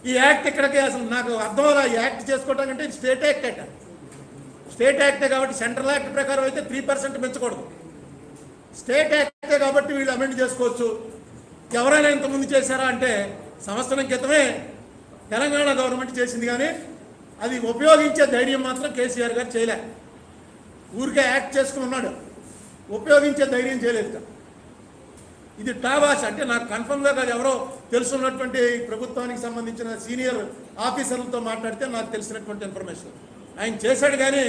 ఈ యాక్ట్ ఇక్కడికి అసలు నాకు అర్థం అలా ఈ యాక్ట్ చేసుకోవటానికంటే స్టేట్ యాక్ట్ అట. స్టేట్ యాక్టే కాబట్టి సెంట్రల్ యాక్ట్ ప్రకారం అయితే 3% పెంచకూడదు. స్టేట్ యాక్టే కాబట్టి వీళ్ళు అమెండ్ చేసుకోవచ్చు. ఎవరైనా ఇంతకుముందు చేశారా అంటే సంవత్సరం క్రితమే తెలంగాణ గవర్నమెంట్ చేసింది, కానీ అది ఉపయోగించే ధైర్యం మాత్రం కేసీఆర్ గారు చేయలే. ఊరికే యాక్ట్ చేసుకుని ఉన్నాడు, ఉపయోగించే ధైర్యం చేయలేదు. ఇది టాబాష్ అంటే నాకు కన్ఫర్మ్గా కాదు, ఎవరో తెలుసున్నటువంటి ప్రభుత్వానికి సంబంధించిన సీనియర్ ఆఫీసర్లతో మాట్లాడితే నాకు తెలిసినటువంటి ఇన్ఫర్మేషన్. ఆయన చేశాడు కానీ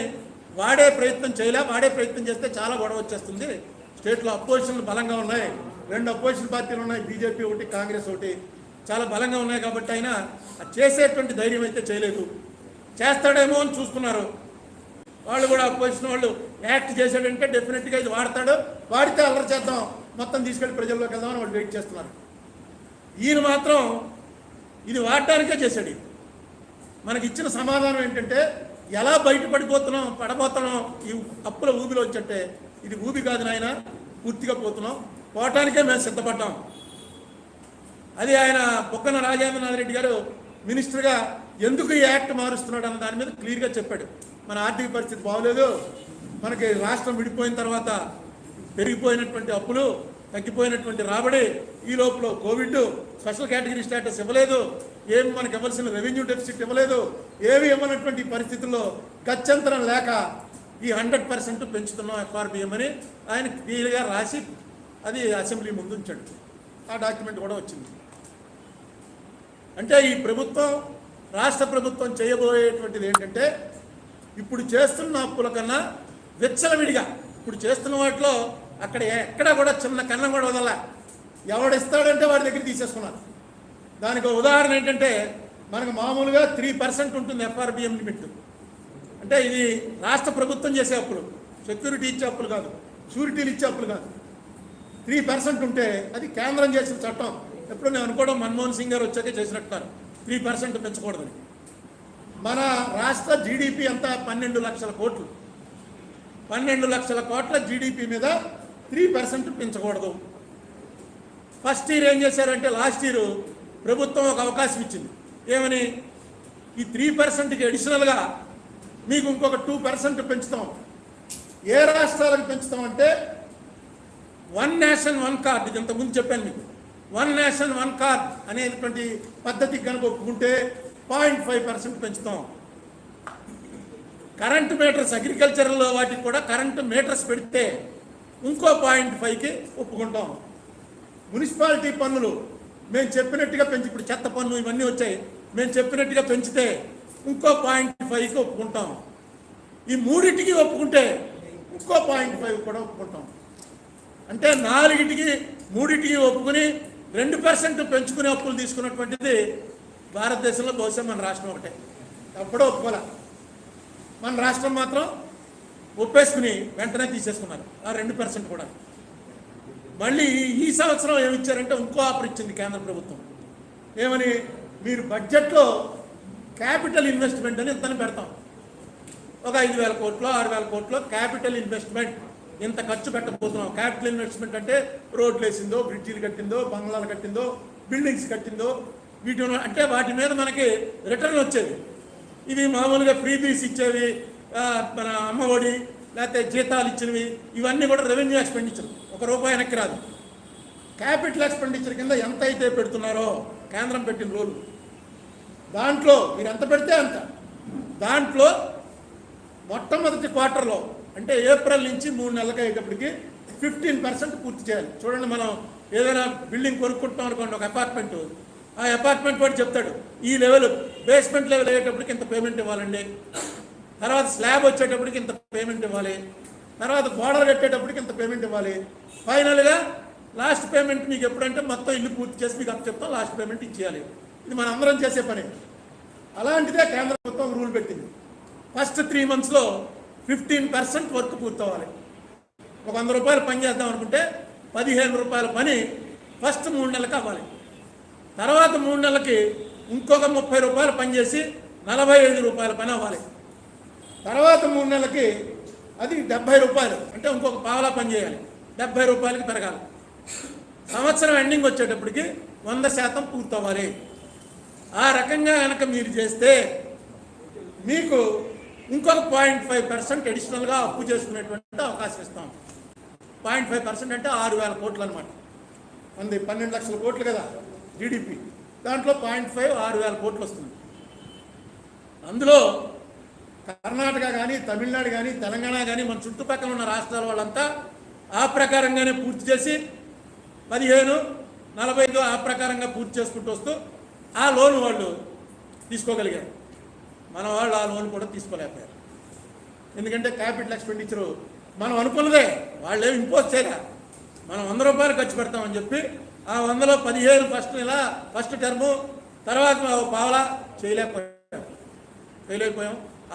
వాడే ప్రయత్నం చేయలే. వాడే ప్రయత్నం చేస్తే చాలా గొడవ వచ్చేస్తుంది. స్టేట్లో అపోజిషన్లు బలంగా ఉన్నాయి, 2 అపోజిషన్ పార్టీలు ఉన్నాయి, బీజేపీ ఒకటి, కాంగ్రెస్ ఒకటి, చాలా బలంగా ఉన్నాయి. కాబట్టి ఆయన చేసేటువంటి ధైర్యం అయితే చేయలేదు. చేస్తాడేమో అని చూస్తున్నారు వాళ్ళు కూడా. అపోజిషన్ వాళ్ళు యాక్ట్ చేశాడంటే డెఫినెట్గా ఇది వాడతాడు, వాడితే అల్లరి చేద్దాం, మొత్తం తీసుకెళ్ళి ప్రజల్లోకి వెళ్దామని వాళ్ళు వెయిట్ చేస్తున్నారు. ఈయన మాత్రం ఇది వాడటానికే చేశాడు. మనకి ఇచ్చిన సమాధానం ఏంటంటే ఎలా పడబోతున్నాం ఈ అప్పుల ఊబిలో వచ్చంటే ఇది ఊబి కాదు నాయన, పూర్తిగా పోతున్నాం, పోవటానికే మేము సిద్ధపడ్డాం. అది ఆయన బొగ్గన రాజేంద్రనాథ్ రెడ్డి గారు మినిస్టర్గా ఎందుకు ఈ యాక్ట్ మారుస్తున్నాడు అన్న దాని మీద క్లియర్గా చెప్పాడు. మన ఆర్థిక పరిస్థితి బాగోలేదు, మనకి రాష్ట్రం విడిపోయిన తర్వాత పెరిగిపోయినటువంటి అప్పులు, తగ్గిపోయినటువంటి రాబడి, ఈ లోపల కోవిడ్, స్పెషల్ కేటగిరీ స్టేటస్ ఇవ్వలేదు, ఏమి మనకు ఇవ్వాల్సిన రెవెన్యూ డెఫిసిట్ ఇవ్వలేదు, ఏమి ఇవ్వనటువంటి పరిస్థితుల్లో గత్యంతరం లేక ఈ 100% పెంచుతున్నాం FRBM అని ఆయన క్లియర్గా రాసి అది అసెంబ్లీ ముందు ఉంచాడు. ఆ డాక్యుమెంట్ కూడా వచ్చింది. అంటే ఈ ప్రభుత్వం, రాష్ట్ర ప్రభుత్వం చేయబోయేటువంటిది ఏంటంటే ఇప్పుడు చేస్తున్న అప్పుల కన్నా విచ్చలవిడిగా ఇప్పుడు చేస్తున్న వాటిలో అక్కడ ఎక్కడా కూడా చిన్న కన్నం కూడా వదల, ఎవడిస్తాడంటే వాడి దగ్గర తీసేసుకున్నారు. దానికి ఉదాహరణ ఏంటంటే మనకు మామూలుగా 3% ఉంటుంది FRBM లిమిట్. అంటే ఇది రాష్ట్ర ప్రభుత్వం చేసే అప్పులు, సెక్యూరిటీ ఇచ్చే అప్పులు కాదు, షూరిటీలు ఇచ్చే అప్పులు కాదు. 3% ఉంటే అది కేంద్రం చేసిన చట్టం. ఎప్పుడు నేను అనుకోవడం మన్మోహన్ సింగ్ గారు వచ్చాకే చేసినట్టున్నారు 3% పెంచకూడదని. మన రాష్ట్ర జీడిపి అంతా 12 లక్షల కోట్లు. 12 లక్షల కోట్ల జీడిపి మీద 3% పెంచకూడదు. ఫస్ట్ ఇయర్ ఏం చేశారంటే లాస్ట్ ఇయర్ ప్రభుత్వం ఒక అవకాశం ఇచ్చింది. ఏమని, ఈ 3%కి అడిషనల్గా మీకు ఇంకొక 2% పెంచుతాం. ఏ రాష్ట్రాలకు పెంచుతామంటే 1 నేషన్ 1 కార్డ్, ఇది ఇంతకుముందు చెప్పాను మీకు. 1 నేషన్ 1 కార్డ్ అనేటువంటి పద్ధతికి కనుక ఒప్పుకుంటే 0.5% పెంచుతాం. కరెంటు మీటర్స్, అగ్రికల్చర్లో వాటికి కూడా కరెంటు మీటర్స్ పెడితే ఇంకో 0.5కి ఒప్పుకుంటాం. మున్సిపాలిటీ పన్నులు మేము చెప్పినట్టుగా పెంచి, ఇప్పుడు చెత్త పన్ను ఇవన్నీ వచ్చాయి, మేము చెప్పినట్టుగా పెంచితే ఇంకో 0.5కి ఒప్పుకుంటాం. ఈ మూడింటికి ఒప్పుకుంటే ఇంకో 0.5 కూడా ఒప్పుకుంటాం. అంటే 4టికి 3టికి ఒప్పుకుని 2% పెంచుకునే అప్పులు తీసుకున్నటువంటిది భారతదేశంలో బహుశా మన రాష్ట్రం ఒకటే. ఎప్పుడో ఒప్పుకోలే. మన రాష్ట్రం మాత్రం ఒప్పేసుకుని వెంటనే తీసేసుకున్నారు ఆ 2% కూడా. మళ్ళీ ఈ సంవత్సరం ఏమిచ్చారంటే ఇంకో ఆఫర్ ఇచ్చింది కేంద్ర ప్రభుత్వం. ఏమని, మీరు బడ్జెట్లో క్యాపిటల్ ఇన్వెస్ట్మెంట్ అని ఇంతని పెడతాం. ఒక 5,000 కోట్లు 6,000 కోట్లు క్యాపిటల్ ఇన్వెస్ట్మెంట్ ఇంత ఖర్చు పెట్టబోతున్నాం. క్యాపిటల్ ఇన్వెస్ట్మెంట్ అంటే రోడ్లు వేసిందో, బ్రిడ్జీలు కట్టిందో, బంగ్లాలు కట్టిందో, బిల్డింగ్స్ కట్టిందో, వీటి అంటే వాటి మీద మనకి రిటర్న్ వచ్చేది. ఇవి మామూలుగా ఫ్రీబీస్ ఇచ్చేవి, మన అమ్మఒడి లేకపోతే జీతాలు ఇచ్చినవి, ఇవన్నీ కూడా రెవెన్యూ ఎక్స్పెండిచర్, ₹1 వెనక్కి రాదు. క్యాపిటల్ ఎక్స్పెండిచర్ కింద ఎంత అయితే పెడుతున్నారో కేంద్రం పెట్టిన రూల్, దాంట్లో మీరు ఎంత పెడితే అంత, దాంట్లో మొట్టమొదటి క్వార్టర్లో అంటే ఏప్రిల్ నుంచి 3 నెలలకు అయ్యేటప్పటికి 15% పూర్తి చేయాలి. చూడండి, మనం ఏదైనా బిల్డింగ్ కొనుక్కుంటాం అనుకోండి, ఒక అపార్ట్మెంట్, ఆ అపార్ట్మెంట్ వాడు చెప్తాడు ఈ లెవెల్, బేస్మెంట్ లెవెల్ అయ్యేటప్పటికి ఇంత పేమెంట్ ఇవ్వాలండి, తర్వాత స్లాబ్ వచ్చేటప్పటికి ఇంత పేమెంట్ ఇవ్వాలి, తర్వాత గోడలు కట్టేటప్పటికి ఇంత పేమెంట్ ఇవ్వాలి, ఫైనల్గా లాస్ట్ పేమెంట్ మీకు ఎప్పుడంటే మొత్తం ఇల్లు పూర్తి చేసి మీకు అప్పు చెప్తాం, లాస్ట్ పేమెంట్ ఇచ్చేయాలి. ఇది మనం అందరం చేసే పని. అలాంటిదే కేంద్ర ప్రభుత్వం రూల్ పెట్టింది. ఫస్ట్ 3 మంత్స్లో 15% వర్క్ పూర్తవ్వాలి. ఒక ₹100 పని చేద్దాం అనుకుంటే ₹15 పని ఫస్ట్ 3 నెలలకు అవ్వాలి. తర్వాత 3 నెలలకి ఇంకొక ₹30 పని చేసి ₹45 పని అవ్వాలి. తర్వాత 3 నెలలకి అది ₹70, అంటే ఇంకొక పావలా పని చేయాలి, ₹70కి పెరగాలి. సంవత్సరం ఎండింగ్ వచ్చేటప్పటికి 100% పూర్తవ్వాలి. ఆ రకంగా కనుక మీరు చేస్తే మీకు ఇంకొక 0.5% అడిషనల్గా అప్పు చేసుకునేటువంటి అవకాశం ఇస్తాం. 0.5% అంటే 6,000 కోట్లు అనమాట. మంది 12 లక్షల కోట్లు కదా జీడిపి, దాంట్లో 0.5 6,000 కోట్లు వస్తుంది. అందులో కర్ణాటక కానీ, తమిళనాడు కానీ, తెలంగాణ కానీ, మన చుట్టుపక్కల ఉన్న రాష్ట్రాల వాళ్ళంతా ఆ ప్రకారంగానే పూర్తి చేసి 15, 45 ఆ ప్రకారంగా పూర్తి చేసుకుంటూ వస్తూ ఆ లోన్ వాళ్ళు తీసుకోగలిగారు. మన వాళ్ళు ఆ లోన్ కూడా తీసుకోలేకపోయారు. ఎందుకంటే క్యాపిటల్ ఎక్స్పెండిచరు మనం అనుకున్నదే, వాళ్ళేం ఇంపోజ్ చేయలే. మనం 100 రూపాయలు ఖర్చు పెడతామని చెప్పి ఆ 100లో 15 ఫస్ట్ టర్ము, తర్వాత పావలా చేయలేకపోయాం.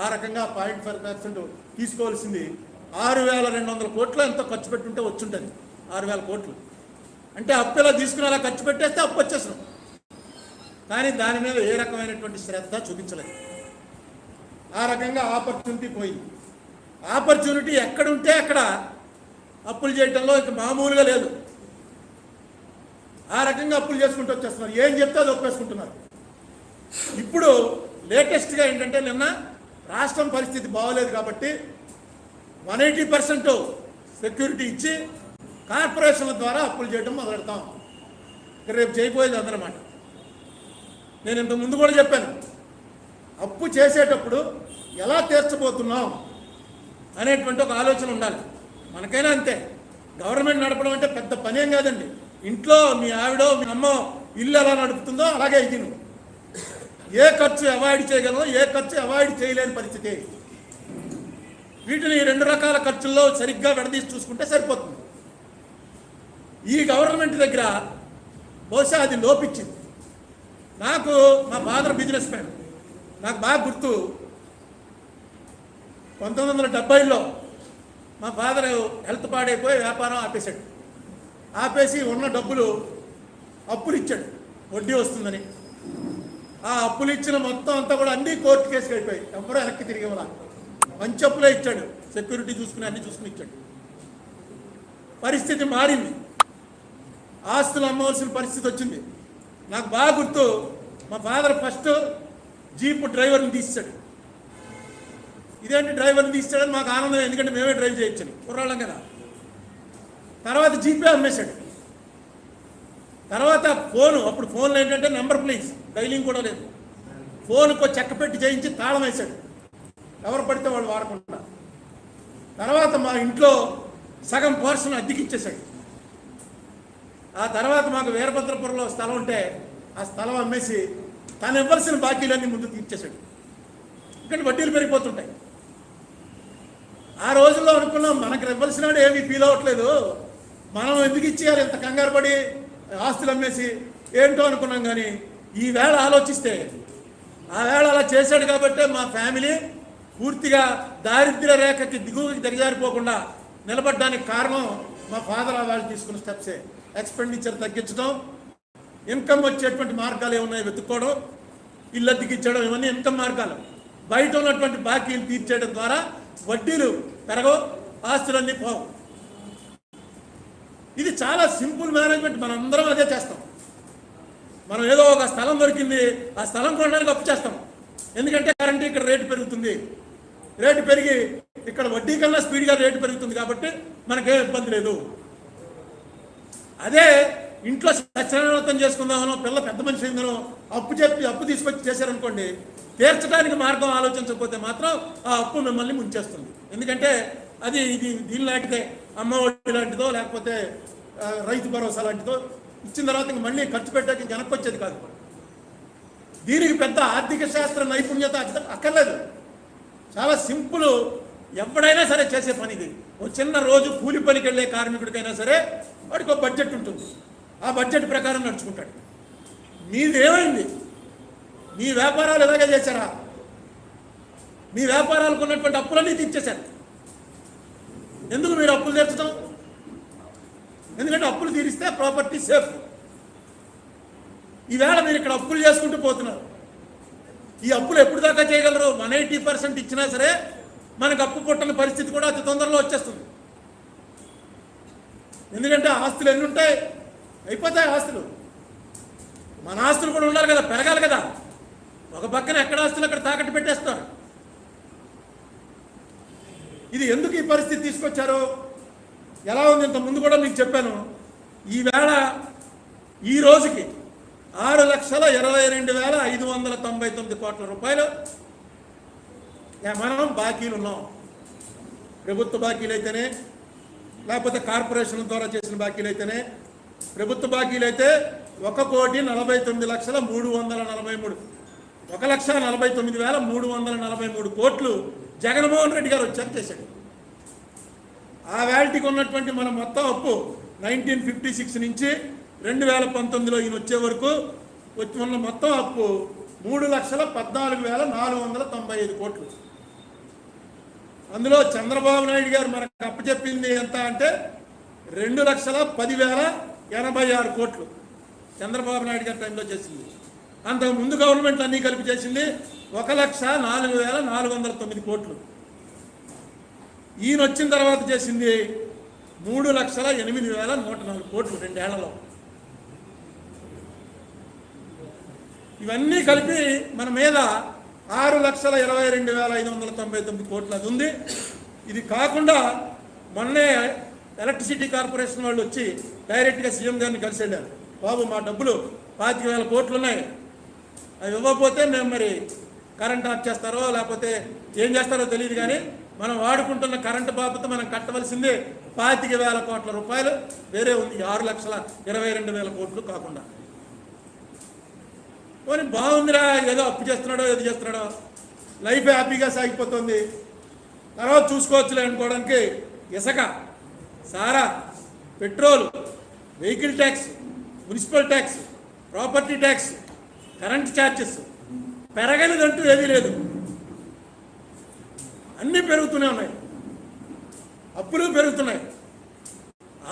ఆ రకంగా 0.5% తీసుకోవాల్సింది 6,200 కోట్లు ఎంతో ఖర్చు పెట్టుంటే వచ్చుంటుంది. 6,000 కోట్లు అంటే అప్పు ఇలా తీసుకుని అలా ఖర్చు పెట్టేస్తే అప్పు వచ్చేసినాం. కానీ దాని మీద ఏ రకమైనటువంటి శ్రద్ధ చూపించలేదు. ఆ రకంగా ఆపర్చునిటీ పోయింది. ఆపర్చునిటీ ఎక్కడుంటే అక్కడ అప్పులు చేయటంలో ఇక మామూలుగా లేదు. ఆ రకంగా అప్పులు చేసుకుంటూ వచ్చేస్తున్నారు. ఏం చెప్తే అది ఒప్పేసుకుంటున్నారు. ఇప్పుడు లేటెస్ట్గా ఏంటంటే నిన్న రాష్ట్రం పరిస్థితి బాగోలేదు కాబట్టి 180% సెక్యూరిటీ ఇచ్చి కార్పొరేషన్ల ద్వారా అప్పులు చేయడం మొదలెడతాం. రేపు చేయబోయేది అందనమాట. నేను ఇంత ముందు కూడా చెప్పాను, అప్పు చేసేటప్పుడు ఎలా తీర్చబోతున్నాం అనేటువంటి ఒక ఆలోచన ఉండాలి. మనకైనా అంతే. గవర్నమెంట్ నడపడం అంటే పెద్ద పనేం కాదండి. ఇంట్లో మీ ఆవిడో మీ అమ్మో ఇల్లు ఎలా నడుపుతుందో అలాగే ఇది. ఏ ఖర్చు అవాయిడ్ చేయగలమో, ఏ ఖర్చు అవాయిడ్ చేయలేని పరిస్థితి. వీటిని 2 రకాల ఖర్చుల్లో సరిగ్గా విడదీసి చూసుకుంటే సరిపోతుంది. ఈ గవర్నమెంట్ దగ్గర బహుశా అది లోపించింది. నాకు మా ఫాదర్ బిజినెస్ మ్యాన్, నాకు బాగా గుర్తు. 1970లో మా ఫాదర్ హెల్త్ పాడైపోయి వ్యాపారం ఆపేశాడు. ఆపేసి ఉన్న డబ్బులు అప్పులు ఇచ్చాడు, వడ్డీ వస్తుందని. ఆ అప్పులు ఇచ్చిన మొత్తం అంతా కూడా అన్ని కోర్టు కేసుకి అయిపోయాయి. ఎవరో వెనక్కి తిరిగి ఇవ్వాల. మంచి అప్పులే ఇచ్చాడు, సెక్యూరిటీ చూసుకుని అన్ని చూసుకుని ఇచ్చాడు. పరిస్థితి మారింది. ఆస్తులు అమ్మవలసిన పరిస్థితి వచ్చింది. నాకు బాగా గుర్తు, మా ఫాదర్ ఫస్ట్ జీప్ డ్రైవర్ని తీసాడు. ఇదేంటి డ్రైవర్ని తీసాడని మాకు ఆనందం, ఎందుకంటే మేమే డ్రైవ్ చేయొచ్చని, కుర్రాళ్ళం కదా. తర్వాత జీపే అమ్మేశాడు. తర్వాత ఫోను, అప్పుడు ఫోన్లు ఏంటంటే నెంబర్ ప్లీజ్ డైలింగ్ కూడా లేదు. ఫోన్కు చెక్క పెట్టి చేయించి తాళం వేశాడు, ఎవరు పడితే వాళ్ళు వాడకుండా. తర్వాత మా ఇంట్లో సగం పోర్షన్ అద్దెకిచ్చేశాడు. ఆ తర్వాత మాకు వీరభద్రపురంలో స్థలం ఉంటే ఆ స్థలం అమ్మేసి తను ఇవ్వాల్సిన బాకీలన్నీ ముందు తీర్చేశాడు. ఇక్కడ వడ్డీలు పెరిగిపోతుంటాయి. ఆ రోజుల్లో అనుకున్నాం మనకు ఇవ్వాల్సిన వాడు ఏమీ ఫీల్ అవ్వట్లేదు, మనం ఎందుకు ఇచ్చేయాలి ఇంత కంగారు పడి ఆస్తులు అమ్మేసి ఏంటో అనుకున్నాం. కానీ ఈ వేళ ఆలోచిస్తే ఆ వేళ అలా చేశాడు కాబట్టే మా ఫ్యామిలీ పూర్తిగా దారిద్ర్య రేఖకి దిగువకి దిగజారిపోకుండా నిలబడడానికి కారణం మా ఫాదర్ వాళ్ళు తీసుకున్న స్టెప్సే. ఎక్స్పెండిచర్ తగ్గించడం, ఇన్కమ్ వచ్చేటువంటి మార్గాలు ఏమున్నాయో వెతుక్కోవడం, ఇల్లు అద్దెకిచ్చడం, ఇవన్నీ ఇన్కమ్ మార్గాలు. బయట ఉన్నటువంటి బాకీలు తీర్చేయడం ద్వారా వడ్డీలు పెరగవు, ఆస్తులన్నీ పోవు. ఇది చాలా సింపుల్ మేనేజ్మెంట్. మనందరం అదే చేస్తాం. మనం ఏదో ఒక స్థలం దొరికింది, ఆ స్థలం కొనడానికి అప్పు చేస్తాం. ఎందుకంటే కరెంట్ ఇక్కడ రేటు పెరుగుతుంది, రేటు పెరిగి ఇక్కడ వడ్డీ కన్నా స్పీడ్గా రేటు పెరుగుతుంది కాబట్టి మనకేం ఇబ్బంది లేదు. అదే ఇంట్లో సత్యనారాయణం చేసుకుందామనో, పిల్ల పెద్ద మనిషి అయిందనో అప్పు చెప్పి అప్పు తీసుకొచ్చి చేశారనుకోండి, తీర్చడానికి మార్గం ఆలోచించకపోతే మాత్రం ఆ అప్పు మిమ్మల్ని ముంచేస్తుంది. ఎందుకంటే అది దీని లాంటిదే, అమ్మఒడి లాంటిదో లేకపోతే రైతు భరోసా లాంటిదో ఇచ్చిన తర్వాత ఇంక మళ్ళీ ఖర్చు పెట్టాక ఇంక వెనక్కి వచ్చేది కాదు. దీనికి పెద్ద ఆర్థిక శాస్త్ర నైపుణ్యత అక్కర్లేదు. చాలా సింపుల్, ఎవడైనా సరే చేసే పని ఇది. ఒక చిన్న రోజు కూలి పనికి వెళ్ళే కార్మికుడికైనా సరే వాడికి ఒక బడ్జెట్ ఉంటుంది, ఆ బడ్జెట్ ప్రకారం నడుచుకుంటాడు. మీది ఏమైంది? మీ వ్యాపారాలు ఎలాగే చేశారా? మీ వ్యాపారాలకు ఉన్నటువంటి అప్పులన్నీ తీర్చేశారు. ఎందుకు మీరు అప్పులు తీర్చడం? ఎందుకంటే అప్పులు తీరిస్తే ప్రాపర్టీ సేఫ్. ఈవేళ మీరు ఇక్కడ అప్పులు చేసుకుంటూ పోతున్నారు. ఈ అప్పులు ఎప్పుడు దాకా చేయగలరు? 180% ఇచ్చినా సరే మనకు అప్పు పుట్టని పరిస్థితి కూడా అతి తొందరలో వచ్చేస్తుంది. ఎందుకంటే ఆస్తులు ఎన్ని ఉంటాయి, అయిపోతాయి ఆస్తులు. మన ఆస్తులు కూడా ఉండాలి కదా, పెరగాలి కదా. ఒక పక్కన ఎక్కడ ఆస్తులు అక్కడ తాకట్టు పెట్టేస్తారు. ఇది ఎందుకు ఈ పరిస్థితి తీసుకొచ్చారు? ఎలా ఉంది? ఇంత ముందు కూడా మీకు చెప్పాను. ఈవేళ ఈ రోజుకి 6,22,599 కోట్ల రూపాయలు మనం బాకీలు ఉన్నాం. ప్రభుత్వ బాకీలు అయితేనే, లేకపోతే కార్పొరేషన్ ద్వారా చేసిన బాకీలు అయితేనే. ప్రభుత్వ బాకీలు అయితే 1,49,343 1,49,343 కోట్లు జగన్మోహన్ రెడ్డి గారు వచ్చారు చేశాడు. ఆ వ్యాలిటీకి ఉన్నటువంటి మన మొత్తం అప్పు 1956 నుంచి 2019లో ఈయన వచ్చే వరకు ఉన్న మొత్తం అప్పు 3,14,495 కోట్లు. అందులో చంద్రబాబు నాయుడు గారు మనకు అప్పచెప్పింది ఎంత అంటే 2,10,086 కోట్లు చంద్రబాబు నాయుడు గారి టైంలో చేసింది. అంతకు ముందు గవర్నమెంట్ అన్నీ కలిపి చేసింది 1,04,409 కోట్లు. ఈయన వచ్చిన తర్వాత చేసింది 3,08,104 కోట్లు 2 ఏళ్లలో. ఇవన్నీ కలిపి మన మీద 6,22,599 కోట్లు అది ఉంది. ఇది కాకుండా మొన్నే ఎలక్ట్రిసిటీ కార్పొరేషన్ వాళ్ళు వచ్చి డైరెక్ట్గా సీఎం గారిని కలిసి వెళ్ళారు. బాబు, మా డబ్బులు 25,000 కోట్లు ఉన్నాయి, అవి ఇవ్వకపోతే మేము మరి కరెంట్ ఆఫ్ చేస్తారో లేకపోతే ఏం చేస్తారో తెలియదు, కానీ మనం వాడుకుంటున్న కరెంటు బాబుతో మనం కట్టవలసింది 25,000 కోట్ల రూపాయలు వేరే ఉంది, 6,22,000 కోట్లు కాకుండా. పోనీ బాగుందిరా, ఏదో అప్పు చేస్తున్నాడో ఏదో చేస్తున్నాడో, లైఫ్ హ్యాపీగా సాగిపోతుంది, తర్వాత చూసుకోవచ్చులే అనుకోవడానికి ఇసుక, సారా, petrol, vehicle tax, municipal tax, property tax, current charges పెరగలేదంటూ ఏదీ లేదు. అన్నీ పెరుగుతూనే ఉన్నాయి, అప్పులు పెరుగుతున్నాయి,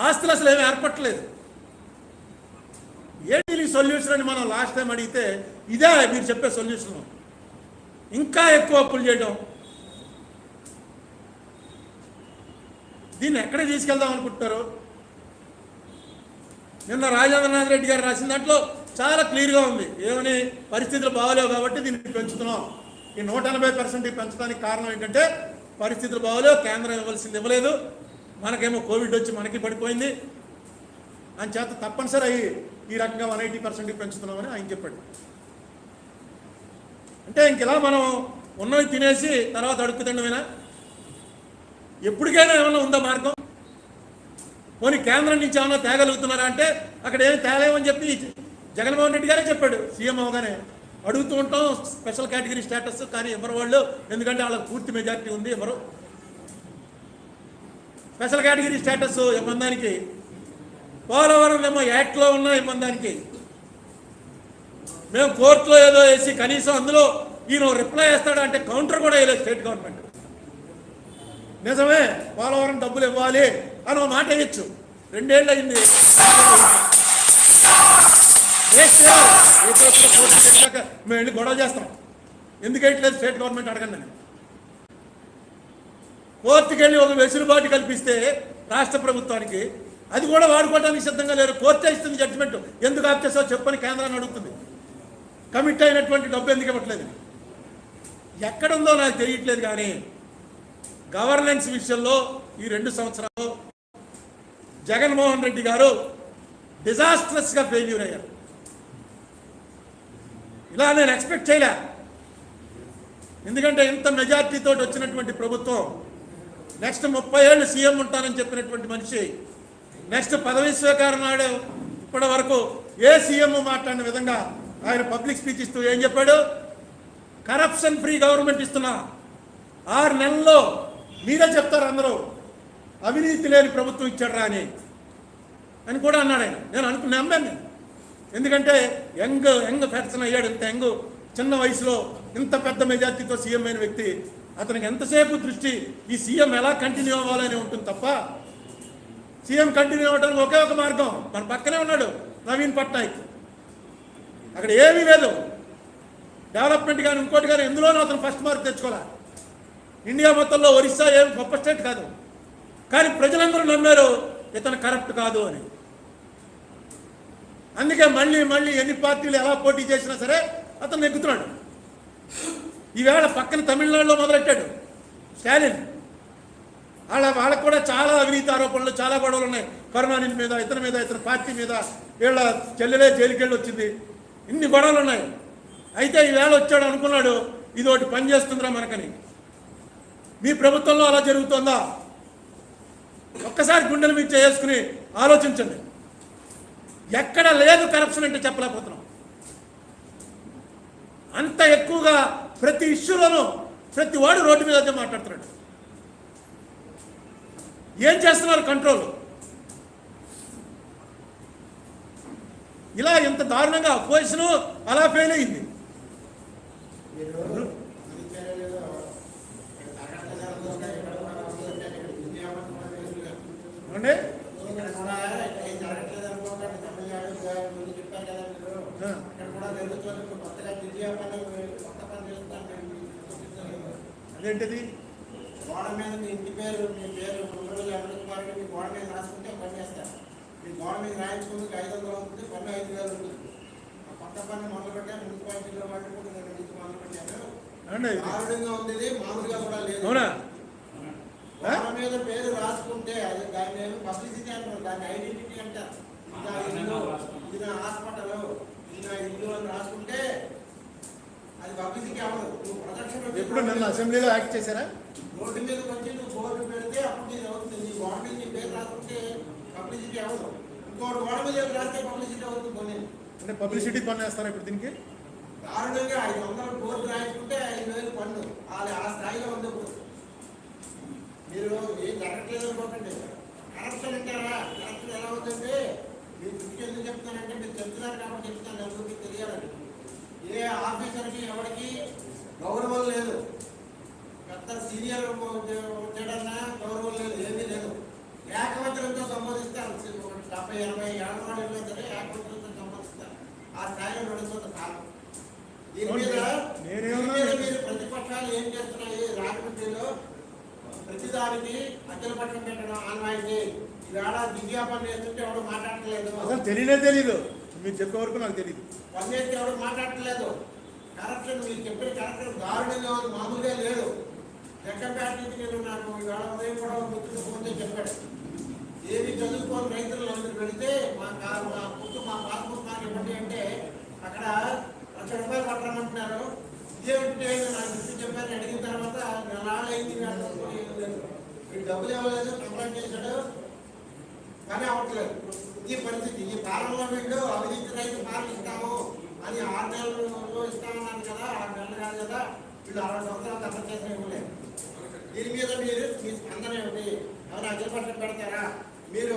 ఆస్తులు అసలు ఏమీ ఏర్పట్టలేదు. ఏంటి సొల్యూషన్ అని మనం లాస్ట్ టైం అడిగితే ఇదే మీరు చెప్పే సొల్యూషన్. ఇంకా ఎక్కువ అప్పులు చేయడం, దీన్ని ఎక్కడ తీసుకెళ్దాం అనుకుంటున్నారు? నిన్న రాజేంద్రనాథ్ రెడ్డి గారు రాసిన దాంట్లో చాలా క్లియర్గా ఉంది. ఏమని? పరిస్థితులు బాగోలేవు కాబట్టి దీన్ని పెంచుతున్నాం. ఈ 180% పెంచడానికి కారణం ఏంటంటే పరిస్థితులు బాగోలేవు, కేంద్రం ఇవ్వాల్సింది ఇవ్వలేదు, మనకేమో కోవిడ్ వచ్చి మనకి పడిపోయింది, అని చేత తప్పనిసరి అయ్యి ఈ రకంగా 180% పెంచుతున్నామని ఆయన చెప్పాడు. అంటే ఇంకెలా మనం ఉన్నవి తినేసి తర్వాత అడుక్కు తినడమేనా? ఎప్పటికైనా ఏమన్నా ఉందా మార్గం? పోనీ కేంద్రం నుంచి ఏమన్నా తేగలుగుతున్నారా అంటే అక్కడ ఏమి తేలేమని చెప్పి జగన్మోహన్ రెడ్డి గారే చెప్పాడు. సీఎం అవగానే అడుగుతూ ఉంటాం స్పెషల్ కేటగిరీ స్టేటస్, కానీ ఎవరు వాళ్ళు, ఎందుకంటే వాళ్ళకి పూర్తి మెజారిటీ ఉంది. ఎవరు స్పెషల్ కేటగిరీ స్టేటస్ ఇవ్వడానికి? పోలవరం ఏమో యాక్ట్లో ఉన్న ఇవ్వడానికి, మేము కోర్టులో ఏదో వేసి కనీసం అందులో ఈయన రిప్లై వేస్తాడు అంటే కౌంటర్ కూడా వేయలేదు స్టేట్ గవర్నమెంట్. నిజమే పోలవరం డబ్బులు ఇవ్వాలి అని ఒక మాట వేయచ్చు, 2 ఏళ్ళు అయింది. మేము వెళ్ళి గొడవ చేస్తాం, ఎందుకు వేయట్లేదు స్టేట్ గవర్నమెంట్ అడగండి అని. కోర్టుకి వెళ్ళి ఒక వెసులుబాటు కల్పిస్తే రాష్ట్ర ప్రభుత్వానికి, అది కూడా వాడుకోవడానికి సిద్ధంగా లేరు. కోర్టే ఇస్తుంది జడ్జిమెంట్, ఎందుకు ఆప్ చేసావు చెప్పని కేంద్రాన్ని అడుగుతుంది. కమిట్ అయినటువంటి డబ్బు ఎందుకు ఇవ్వట్లేదు? ఎక్కడుందో నాకు తెలియట్లేదు. కానీ గవర్నెన్స్ విషయంలో ఈ 2 సంవత్సరాలు జగన్మోహన్ రెడ్డి గారు డిజాస్ట్రస్గా ఫెయిల్యూర్ అయ్యారు. ఇలా నేను ఎక్స్పెక్ట్ చేయలే. ఎందుకంటే ఇంత మెజార్టీతో వచ్చినటువంటి ప్రభుత్వం, నెక్స్ట్ 30 ఏళ్ళు సీఎం ఉంటానని చెప్పినటువంటి మనిషి, నెక్స్ట్ పదవి స్వీకారం నాడు ఇప్పటి వరకు ఏ సీఎం మాట్లాడిన విధంగా ఆయన పబ్లిక్ స్పీచ్ ఇస్తూ ఏం చెప్పాడు? కరప్షన్ ఫ్రీ గవర్నమెంట్ ఇస్తున్నా, 6 నెలల్లో మీరే చెప్తారు అందరూ అవినీతి లేని ప్రభుత్వం ఇచ్చాడ్రా అని కూడా అన్నాడు ఆయన. నేను నమ్మాను, ఎందుకంటే యంగ్ పర్సన్ అయ్యాడు. ఇంత చిన్న వయసులో ఇంత పెద్ద మెజార్టీతో సీఎం అయిన వ్యక్తి, అతనికి ఎంతసేపు దృష్టి ఈ సీఎం ఎలా కంటిన్యూ అవ్వాలని ఉంటుంది తప్ప, సీఎం కంటిన్యూ అవ్వడానికి ఒకే ఒక మార్గం. మన పక్కనే ఉన్నాడు నవీన్ పట్నాయక్, అక్కడ ఏమీ లేదు డెవలప్మెంట్ కానీ ఇంకోటి కానీ, ఎందులోనూ అతను ఫస్ట్ మార్క్ తెచ్చుకోవాలి. ఇండియా మొత్తంలో ఒరిస్సా ఏం గొప్ప స్టేట్ కాదు, కానీ ప్రజలందరూ నమ్మారు ఇతను కరప్ట్ కాదు అని. అందుకే మళ్ళీ ఎన్ని పార్టీలు ఎలా పోటీ చేసినా సరే అతను నెగ్గుతున్నాడు. ఈవేళ పక్కన తమిళనాడులో మొదలెట్టాడు స్టాలిన్. వాళ్ళకు కూడా చాలా అవినీతి ఆరోపణలు, చాలా గొడవలు ఉన్నాయి. కరుణానిధి మీద, ఇతని పార్టీ మీద, వీళ్ళ చెల్లెలే జైలుకి వెళ్ళి వచ్చింది. ఇన్ని గొడవలు ఉన్నాయి. అయితే ఈవేళ వచ్చాడు అనుకున్నాడు ఇది ఒకటి పని చేస్తుందిరా మనకని. మీ ప్రభుత్వంలో అలా జరుగుతుందా? ఒక్కసారి గుండెల మీద చేసుకుని ఆలోచించండి. ఎక్కడ లేదు కరప్షన్ అంటే చెప్పలేకపోతున్నాం. అంత ఎక్కువగా ప్రతి ఇష్యూలోనూ ప్రతి వాడు రోడ్డు మీద అయితే మాట్లాడుతున్నాడు. ఏం చేస్తున్నారు కంట్రోల్? ఇలా ఇంత దారుణంగా అపోజిషన్ అలా ఫెయిల్ అయింది. అంటే అదేంటిది? గోడ మీద మీ ఇంటి పేరు, మీ పేరు ఎవరికి మీ గోడ మీద రాసుకుంటే పని చేస్తారు. మీ గోడ మీద రాయించుకుంటే 500 ఉంటుంది, పన్ను 5,000 ఉంటుంది. ఆ కొత్త పన్ను మొదలుపెట్టే మున్సిపాలిటీలో పట్టుకుంటే నేను నుంచి మొదలుపెట్టాను. ఆరుడంగా ఉంది, మామూలుగా కూడా లేదు. గోడ మీద పేరు రాసుకుంటే అది దాన్ని పబ్లిసిటీ అంటారు, దాన్ని ఐడెంటిటీ అంటారు. ఇంకా ఇల్లు, ఇది నా హాస్పిటల్, ఇది నా ఇల్లు అని రాసుకుంటే అది పబ్లిసిటీ అవ్వదు. నువ్వు ప్రదక్షిణ ఎప్పుడు నన్ను అసెంబ్లీలో యాక్ట్ చేశారా? రోడ్డు మీదకి వచ్చి నువ్వు బోర్డు పెడితే అప్పుడు ఇది అవుతుంది. నీ గోడ మీద నీ పేరు రాసుకుంటే పబ్లిసిటీ అవ్వదు. ఇంకోటి గోడ మీద రాస్తే పబ్లిసిటీ అవుతుంది. కొన్ని అంటే పబ్లిసిటీ పన్ను వేస్తారా ఇప్పుడు దీనికి? దారుణంగా 500 బోర్డు రాయించుకుంటే 5,000 పన్ను. ఆ స్థాయిలో ఉంది ఇప్పుడు. మీరు ఏం జరగట్లేదు అనుకోకండి. కరప్షన్ అంటారా? కరప్షన్ ఎలా అవుతుందంటే మీరు దృష్టి ఎందుకు చెప్తానంటే మీరు చెప్తున్నారు కాబట్టి చెప్తాను, ఎవరికి తెలియాలని. ఏ ఆఫీసర్కి ఎవరికి గౌరవం లేదు. పెద్ద సీనియర్ వచ్చాడన్నా గౌరవం లేదు, ఏమీ లేదు. ఏకవచనంతో సంబోధిస్తారు. 70-80 ఏళ్ళ వాళ్ళు సరే ఏకవచనంతో సంబోధిస్తారు. ఆ స్థాయిలో నడుస్తుంది కాలం. దీని మీద మీరు ప్రతిపక్షాలు ఏం చేస్తున్నాయి? రాజమండ్రిలో ప్రతిదానికి అఖిలపక్షం పెట్టడం ఆన్వాయితీ. ఈవేళ దివ్యాపన వేస్తుంటే ఎవరు మాట్లాడట్లేదు. అసలు తెలియదు. మీరు చెప్పే వరకు నాకు తెలియదు. పని చేస్తే ఎవరు మాట్లాడట్లేదు. కరప్షన్ మీరు చెప్పిన కరప్షన్ దారుణంగా ఉంది, మామూలుగా లేదు. జగ్గంపేట నుంచి నేను నాకు ఈవేళ ఉదయం కూడా మిత్రుడు ఫోన్ చేసి చెప్పాడు. ఏమి చదువుకోని రైతులు అందరూ పెడితే మా పాస్బుక్ నాకు ఇవ్వండి అంటే అక్కడ ₹1,00,000 పట్టమంటున్నారు. ఇదేంటే నాకు దృష్టి చెప్పారని అడిగిన తర్వాత నెలాళ్ళు అయింది, వీడు డబ్బులు ఇవ్వలేదు, కంప్లైంట్ చేశాడు, కానీ అవ్వట్లేదు. ఈ పరిస్థితి. ఈ పాలనలో వీళ్ళు అవినీతి రైతు పాలన ఇస్తాము అని 6 నెలల్లో ఇస్తామన్నాను కదా, 6 నెలలు కాదు కదా, వీళ్ళు 60 సంవత్సరాలు తప్ప చేసిన ఇవ్వలేదు. దీని మీద మీరు మీ స్పందన ఏమిటి? ఎవరు అఖిలపక్షం పెడతారా? మీరు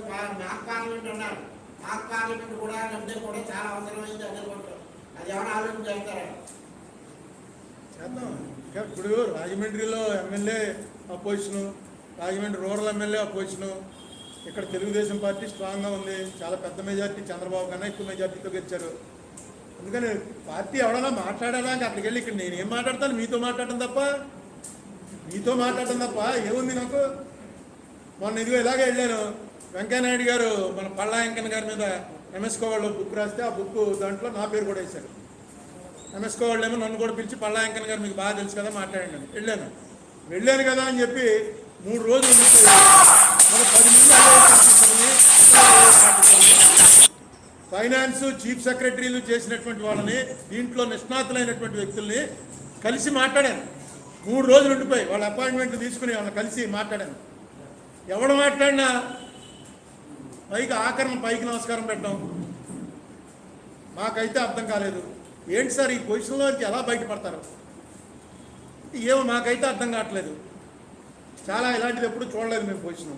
మాక్ పార్లమెంట్ అన్నారు. మాక్ పార్లమెంట్ కూడా కంటే కూడా చాలా అవసరమైంది అఖిలపక్షం. అది ఏమైనా ఆలోచన చేస్తారా? చేద్దాం. ఇప్పుడు రాజమండ్రిలో MLA opposition, Rajahmundry rural MLA opposition, ఇక్కడ తెలుగుదేశం పార్టీ స్ట్రాంగ్గా ఉంది. చాలా పెద్ద మెజార్టీ, చంద్రబాబు కన్నా ఎక్కువ మెజార్టీతో గెలిచారు. అందుకని పార్టీ ఎవడన్నా మాట్లాడాలా అక్కడికి వెళ్ళి ఇక్కడ నేనేం మాట్లాడతాను? మీతో మాట్లాడటం తప్ప ఏముంది నాకు? మొన్న ఇదిగో ఇలాగే వెళ్ళాను. వెంకయ్యనాయుడు గారు మన పల్లా వెంకన్న గారి మీద ఎంఎస్కో వాళ్ళు బుక్ రాస్తే ఆ బుక్ దాంట్లో నా పేరు కూడా వేశారు. ఎంఎస్కో వాళ్ళు ఏమో నన్ను కూడా పిలిచి పల్లా వెంకన్న గారు మీకు బాగా తెలుసు కదా మాట్లాడండి. వెళ్ళాను కదా అని చెప్పి 3 రోజులు మన 10 మంది ఫైనాన్స్ చీఫ్ సెక్రటరీలు చేసినటువంటి వాళ్ళని, దీంట్లో నిష్ణాతులైనటువంటి వ్యక్తుల్ని కలిసి మాట్లాడాను. 3 రోజులు ఉండిపోయి వాళ్ళ అపాయింట్మెంట్ తీసుకుని వాళ్ళని కలిసి మాట్లాడాను. ఎవడు మాట్లాడినా పైకి నమస్కారం పెట్టడం మాకైతే అర్థం కాలేదు. ఏంటి సార్ ఈ పొజిషన్లోకి ఎలా బయటపడతారు? ఏమో మాకైతే అర్థం కావట్లేదు. చాలా ఇలాంటిది ఎప్పుడు చూడలేదు మేము. పొజిషన్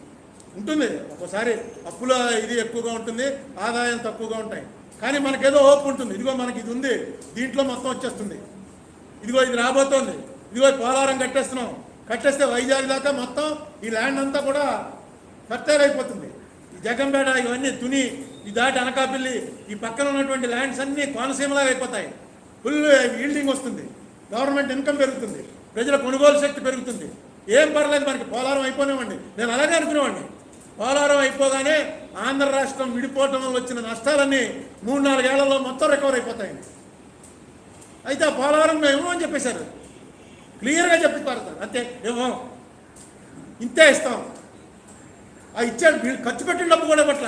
ఉంటుంది, ఒక్కోసారి అప్పుల ఇది ఎక్కువగా ఉంటుంది, ఆదాయం తక్కువగా ఉంటాయి, కానీ మనకేదో హోప్ ఉంటుంది. ఇదిగో మనకి ఇది ఉంది, దీంట్లో మొత్తం వచ్చేస్తుంది, ఇదిగో ఇది రాబోతోంది, ఇదిగో పోలవరం కట్టేస్తే వైజాగ్ దాకా మొత్తం ఈ ల్యాండ్ అంతా కూడా ఫర్టైల్ అయిపోతుంది. ఈ జగ్గంపేట ఇవన్నీ తుని, ఈ దాటి అనకాపల్లి, ఈ పక్కన ఉన్నటువంటి ల్యాండ్స్ అన్నీ కోనసీమలాగా అయిపోతాయి. ఫుల్ ఈల్డింగ్ వస్తుంది, గవర్నమెంట్ ఇన్కమ్ పెరుగుతుంది, ప్రజల కొనుగోలు శక్తి పెరుగుతుంది. ఏం పర్లేదు, మనకి పోలవరం అయిపోనివ్వండి. నేను అలాగే అనుకునేవాడిని. పోలవరం అయిపోగానే ఆంధ్ర రాష్ట్రం విడిపోవటం వల్ల వచ్చిన నష్టాలన్నీ 3-4 ఏళ్లలో మొత్తం రికవర్ అయిపోతాయండి. అయితే ఆ పోలవరం మేము అని చెప్పేశారు. క్లియర్గా చెప్పి పారుతారు అంతే. ఏమో ఇంతే ఇస్తాం, ఆ ఇచ్చాడు వీళ్ళు ఖర్చు పెట్టిన డబ్బు కూడా పట్ల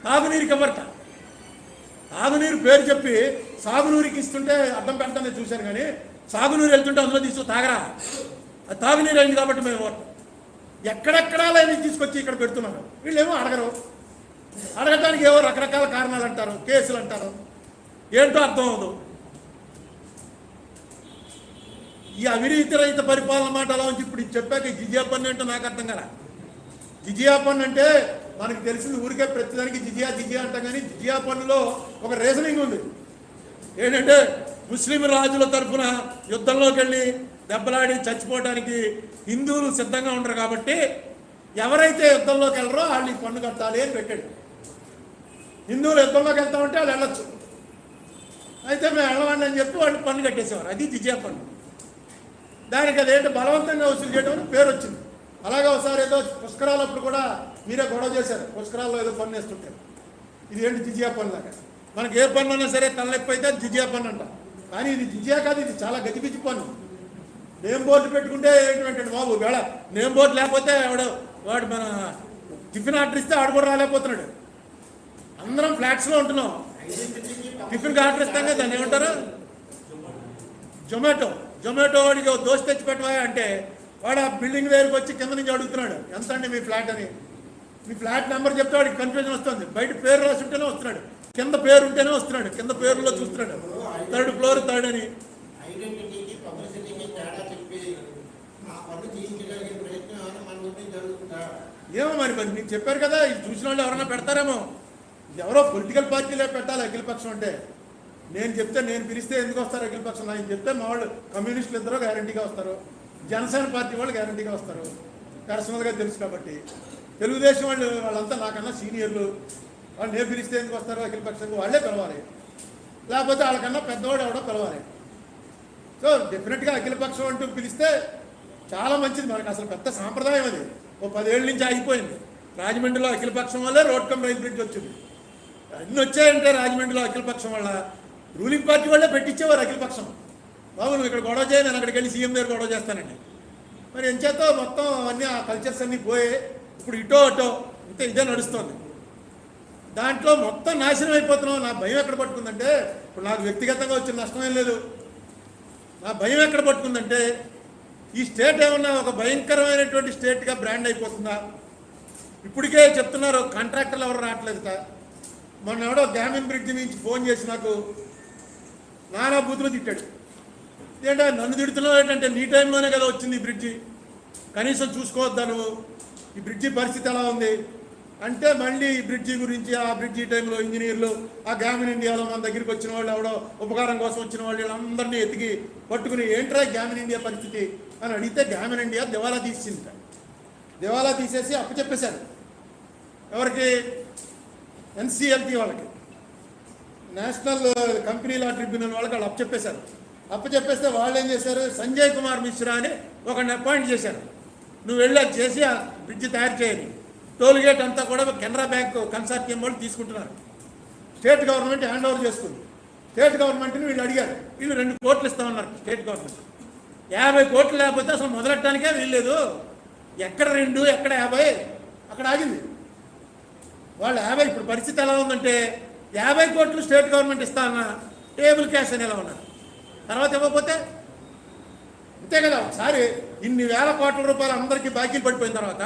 తాగునీరుకి ఇవ్వరట. తాగునీరు పేరు చెప్పి సాగునీరుకి ఇస్తుంటే అడ్డం పెడతానే చూశాను, కానీ సాగునీరు వెళ్తుంటే అందులో తీసుకు తాగరా, అది తాగునీరు అయింది కాబట్టి మేము ఇవ్వటం. ఎక్కడెక్కడా లేని తీసుకొచ్చి ఇక్కడ పెడుతున్నారు. వీళ్ళేమో అడగరు, అడగటానికి ఏవో రకరకాల కారణాలు అంటారు, కేసులు అంటారు, ఏంటో అర్థం అవదు. ఈ అవినీతి రహిత పరిపాలన మాట అలా ఉంచి ఇప్పుడు చెప్పాక జిజియా పన్ను ఏంటో నాకు అర్థం కదా. జిజియా పన్ను అంటే మనకి తెలిసింది ఊరికే ప్రతిదానికి జిజియా జిజియా అంటాం, కానీ జిజియా పన్నులో ఒక రీజనింగ్ ఉంది. ఏంటంటే ముస్లిం రాజుల తరఫున యుద్ధంలోకి వెళ్ళి దెబ్బలాడి చచ్చిపోవడానికి హిందువులు సిద్ధంగా ఉండరు కాబట్టి ఎవరైతే యుద్ధంలోకి వెళ్ళరో వాళ్ళు ఈ పన్ను కట్టాలి అని పెట్టాడు. హిందువులు యుద్ధంలోకి వెళ్తామంటే వాళ్ళు వెళ్ళొచ్చు, అయితే మేము వెళ్ళవండి అని చెప్పి వాళ్ళు పన్ను కట్టేసేవారు. అది జిజియా పన్ను. దానికి అదేంటి బలవంతంగా వసూలు చేయడం అని పేరు వచ్చింది. అలాగే ఒకసారి ఏదో పుష్కరాలప్పుడు కూడా మీరే గొడవ చేశారు, పుష్కరాల్లో ఏదో పన్ను వేస్తుంటారు. ఇది ఏంటి జిజియా పన్ను లాగా. మనకి ఏ పన్ను అన్నా సరే తలనొప్పి అయితే అది జిజియా పన్ను అంట, కానీ ఇది జిజియా కాదు, ఇది చాలా గజిబిజి పన్ను. నేమ్ బోర్డు పెట్టుకుంటే ఏంటంటే బాబు వేళ నేమ్ బోర్డు లేకపోతే వాడు మన టిఫిన్ ఆర్డర్ ఇస్తే ఆడు కూడా రాలేకపోతున్నాడు. అందరం ఫ్లాట్స్లో ఉంటున్నాం, టిఫిన్కి ఆర్డర్ ఇస్తాం కదా, దాన్ని ఏమంటారు జొమాటో వాడికి దోశ తెచ్చి పెట్టవా అంటే వాడు ఆ బిల్డింగ్ దగ్గరికి వచ్చి కింద నుంచి అడుగుతున్నాడు ఎంత అండి మీ ఫ్లాట్ అని. మీ ఫ్లాట్ నెంబర్ చెప్తే వాడికి కన్ఫ్యూజన్ వస్తుంది. బయట పేరు రాసి ఉంటేనే వస్తున్నాడు, కింద పేరు ఉంటేనే వస్తున్నాడు, కింద పేరులో చూస్తున్నాడు 3rd ఫ్లోర్ 3rd అని. ఏమో మరి మీకు చెప్పారు కదా, ఇది చూసిన వాళ్ళు ఎవరైనా పెడతారేమో. ఎవరో పొలిటికల్ పార్టీలే పెట్టాలి అఖిలపక్షం అంటే. నేను చెప్తే నేను పిలిస్తే ఎందుకు వస్తారు అఖిలపక్షం? ఆయన చెప్తే మా వాళ్ళు కమ్యూనిస్టులు ఇద్దరు గ్యారంటీగా వస్తారు, జనసేన పార్టీ వాళ్ళు గ్యారంటీగా వస్తారు, పర్సనల్గా తెలుసు కాబట్టి. తెలుగుదేశం వాళ్ళంతా నాకన్నా సీనియర్లు, వాళ్ళు నేను పిలిస్తే ఎందుకు వస్తారు అఖిలపక్షంగా? వాళ్ళే పిలవాలి, లేకపోతే వాళ్ళకన్నా పెద్దవాడు ఎవడో పిలవాలి. సో డెఫినెట్గా అఖిలపక్షం అంటూ పిలిస్తే చాలా మంచిది. మనకు అసలు పెద్ద సాంప్రదాయం అది, ఓ 10 ఏళ్ళ నుంచి ఆగిపోయింది. రాజమండ్రిలో అఖిలపక్షం వల్లే రోడ్ కమ్ రైల్ బ్రిడ్జ్ వచ్చింది. అన్నీ వచ్చాయంటే రాజమండ్రిలో అఖిలపక్షం వల్ల. రూలింగ్ పార్టీ వాళ్ళే పెట్టించేవారు అఖిలపక్షం. బాబు నువ్వు ఇక్కడ గొడవ చేయి, నేను అక్కడికి వెళ్ళి సీఎం దగ్గర గొడవ చేస్తానండి. మరి ఎంచేతో మొత్తం అన్నీ ఆ కల్చర్స్ అన్నీ పోయి ఇప్పుడు ఇటో అటో ఇంతే ఇదే నడుస్తుంది. దాంట్లో మొత్తం నాశనం అయిపోతున్నాం. నా భయం ఎక్కడ పట్టుకుందంటే, ఇప్పుడు నాకు వ్యక్తిగతంగా వచ్చిన నష్టమేం లేదు, నా భయం ఎక్కడ పట్టుకుందంటే ఈ స్టేట్ ఏమన్నా ఒక భయంకరమైనటువంటి స్టేట్గా బ్రాండ్ అయిపోతుందా? ఇప్పటికే చెప్తున్నారు కాంట్రాక్టర్లు ఎవరు రావట్లేదుట. మొన్న ఎవడో గ్యామిన్ బ్రిడ్జ్ నుంచి ఫోన్ చేసి నాకు నానా బూతులు తిట్టాడు. ఏంటంటే నన్ను తిడుతున్నావు ఏంటంటే, నీ టైంలోనే కదా వచ్చింది ఈ బ్రిడ్జి, కనీసం చూసుకోవద్దా నువ్వు, ఈ బ్రిడ్జి పరిస్థితి ఎలా ఉంది అంటే మళ్ళీ ఈ బ్రిడ్జి గురించి, ఆ బ్రిడ్జి టైంలో ఇంజనీర్లు, ఆ గ్యామిన్ ఇండియాలో మన దగ్గరికి వచ్చిన వాళ్ళు ఎవడో ఉపకారం కోసం వచ్చిన వాళ్ళు వీళ్ళందరినీ ఎతికి పట్టుకుని ఏంట్రా గ్యామిన్ ఇండియా పరిస్థితి అని అడిగితే గ్యామిన్ ఇండియా దివాలా తీసింది. దివాలా తీసేసి అప్పచెప్పేశారు. ఎవరికి? NCLT వాళ్ళకి, నేషనల్ కంపెనీ లా ట్రిబ్యునల్ వాళ్ళకి వాళ్ళు అప్పచెప్పేశారు. అప్పచెప్పేస్తే వాళ్ళు ఏం చేశారు, సంజయ్ కుమార్ మిశ్రా అని ఒకరిని అపాయింట్ చేశారు. నువ్వు వెళ్ళి అది చేసి ఆ బ్రిడ్జి తయారు చేయని. టోల్ గేట్ అంతా కూడా కెనరా బ్యాంక్ కన్సార్టియం వాళ్ళు తీసుకుంటున్నారు. స్టేట్ గవర్నమెంట్ హ్యాండ్ ఓవర్ చేసుకుంది. స్టేట్ గవర్నమెంట్ని వీళ్ళు అడిగారు, వీళ్ళు 2 కోట్లు ఇస్తామన్నారు. స్టేట్ గవర్నమెంట్ 50 కోట్లు లేకపోతే అసలు మొదలెట్టడానికే వీల్లేదు. ఎక్కడ 2 ఎక్కడ 50 అక్కడ ఆగింది. వాళ్ళు 50, ఇప్పుడు పరిస్థితి ఎలా ఉందంటే 50 కోట్లు స్టేట్ గవర్నమెంట్ ఇస్తామన్న టేబుల్ క్యాష్ అని ఎలా ఉన్నారు. తర్వాత ఇవ్వకపోతే అంతే కదా. ఒకసారి ఇన్ని వేల కోట్ల రూపాయలు అందరికీ బాకీలు పడిపోయిన తర్వాత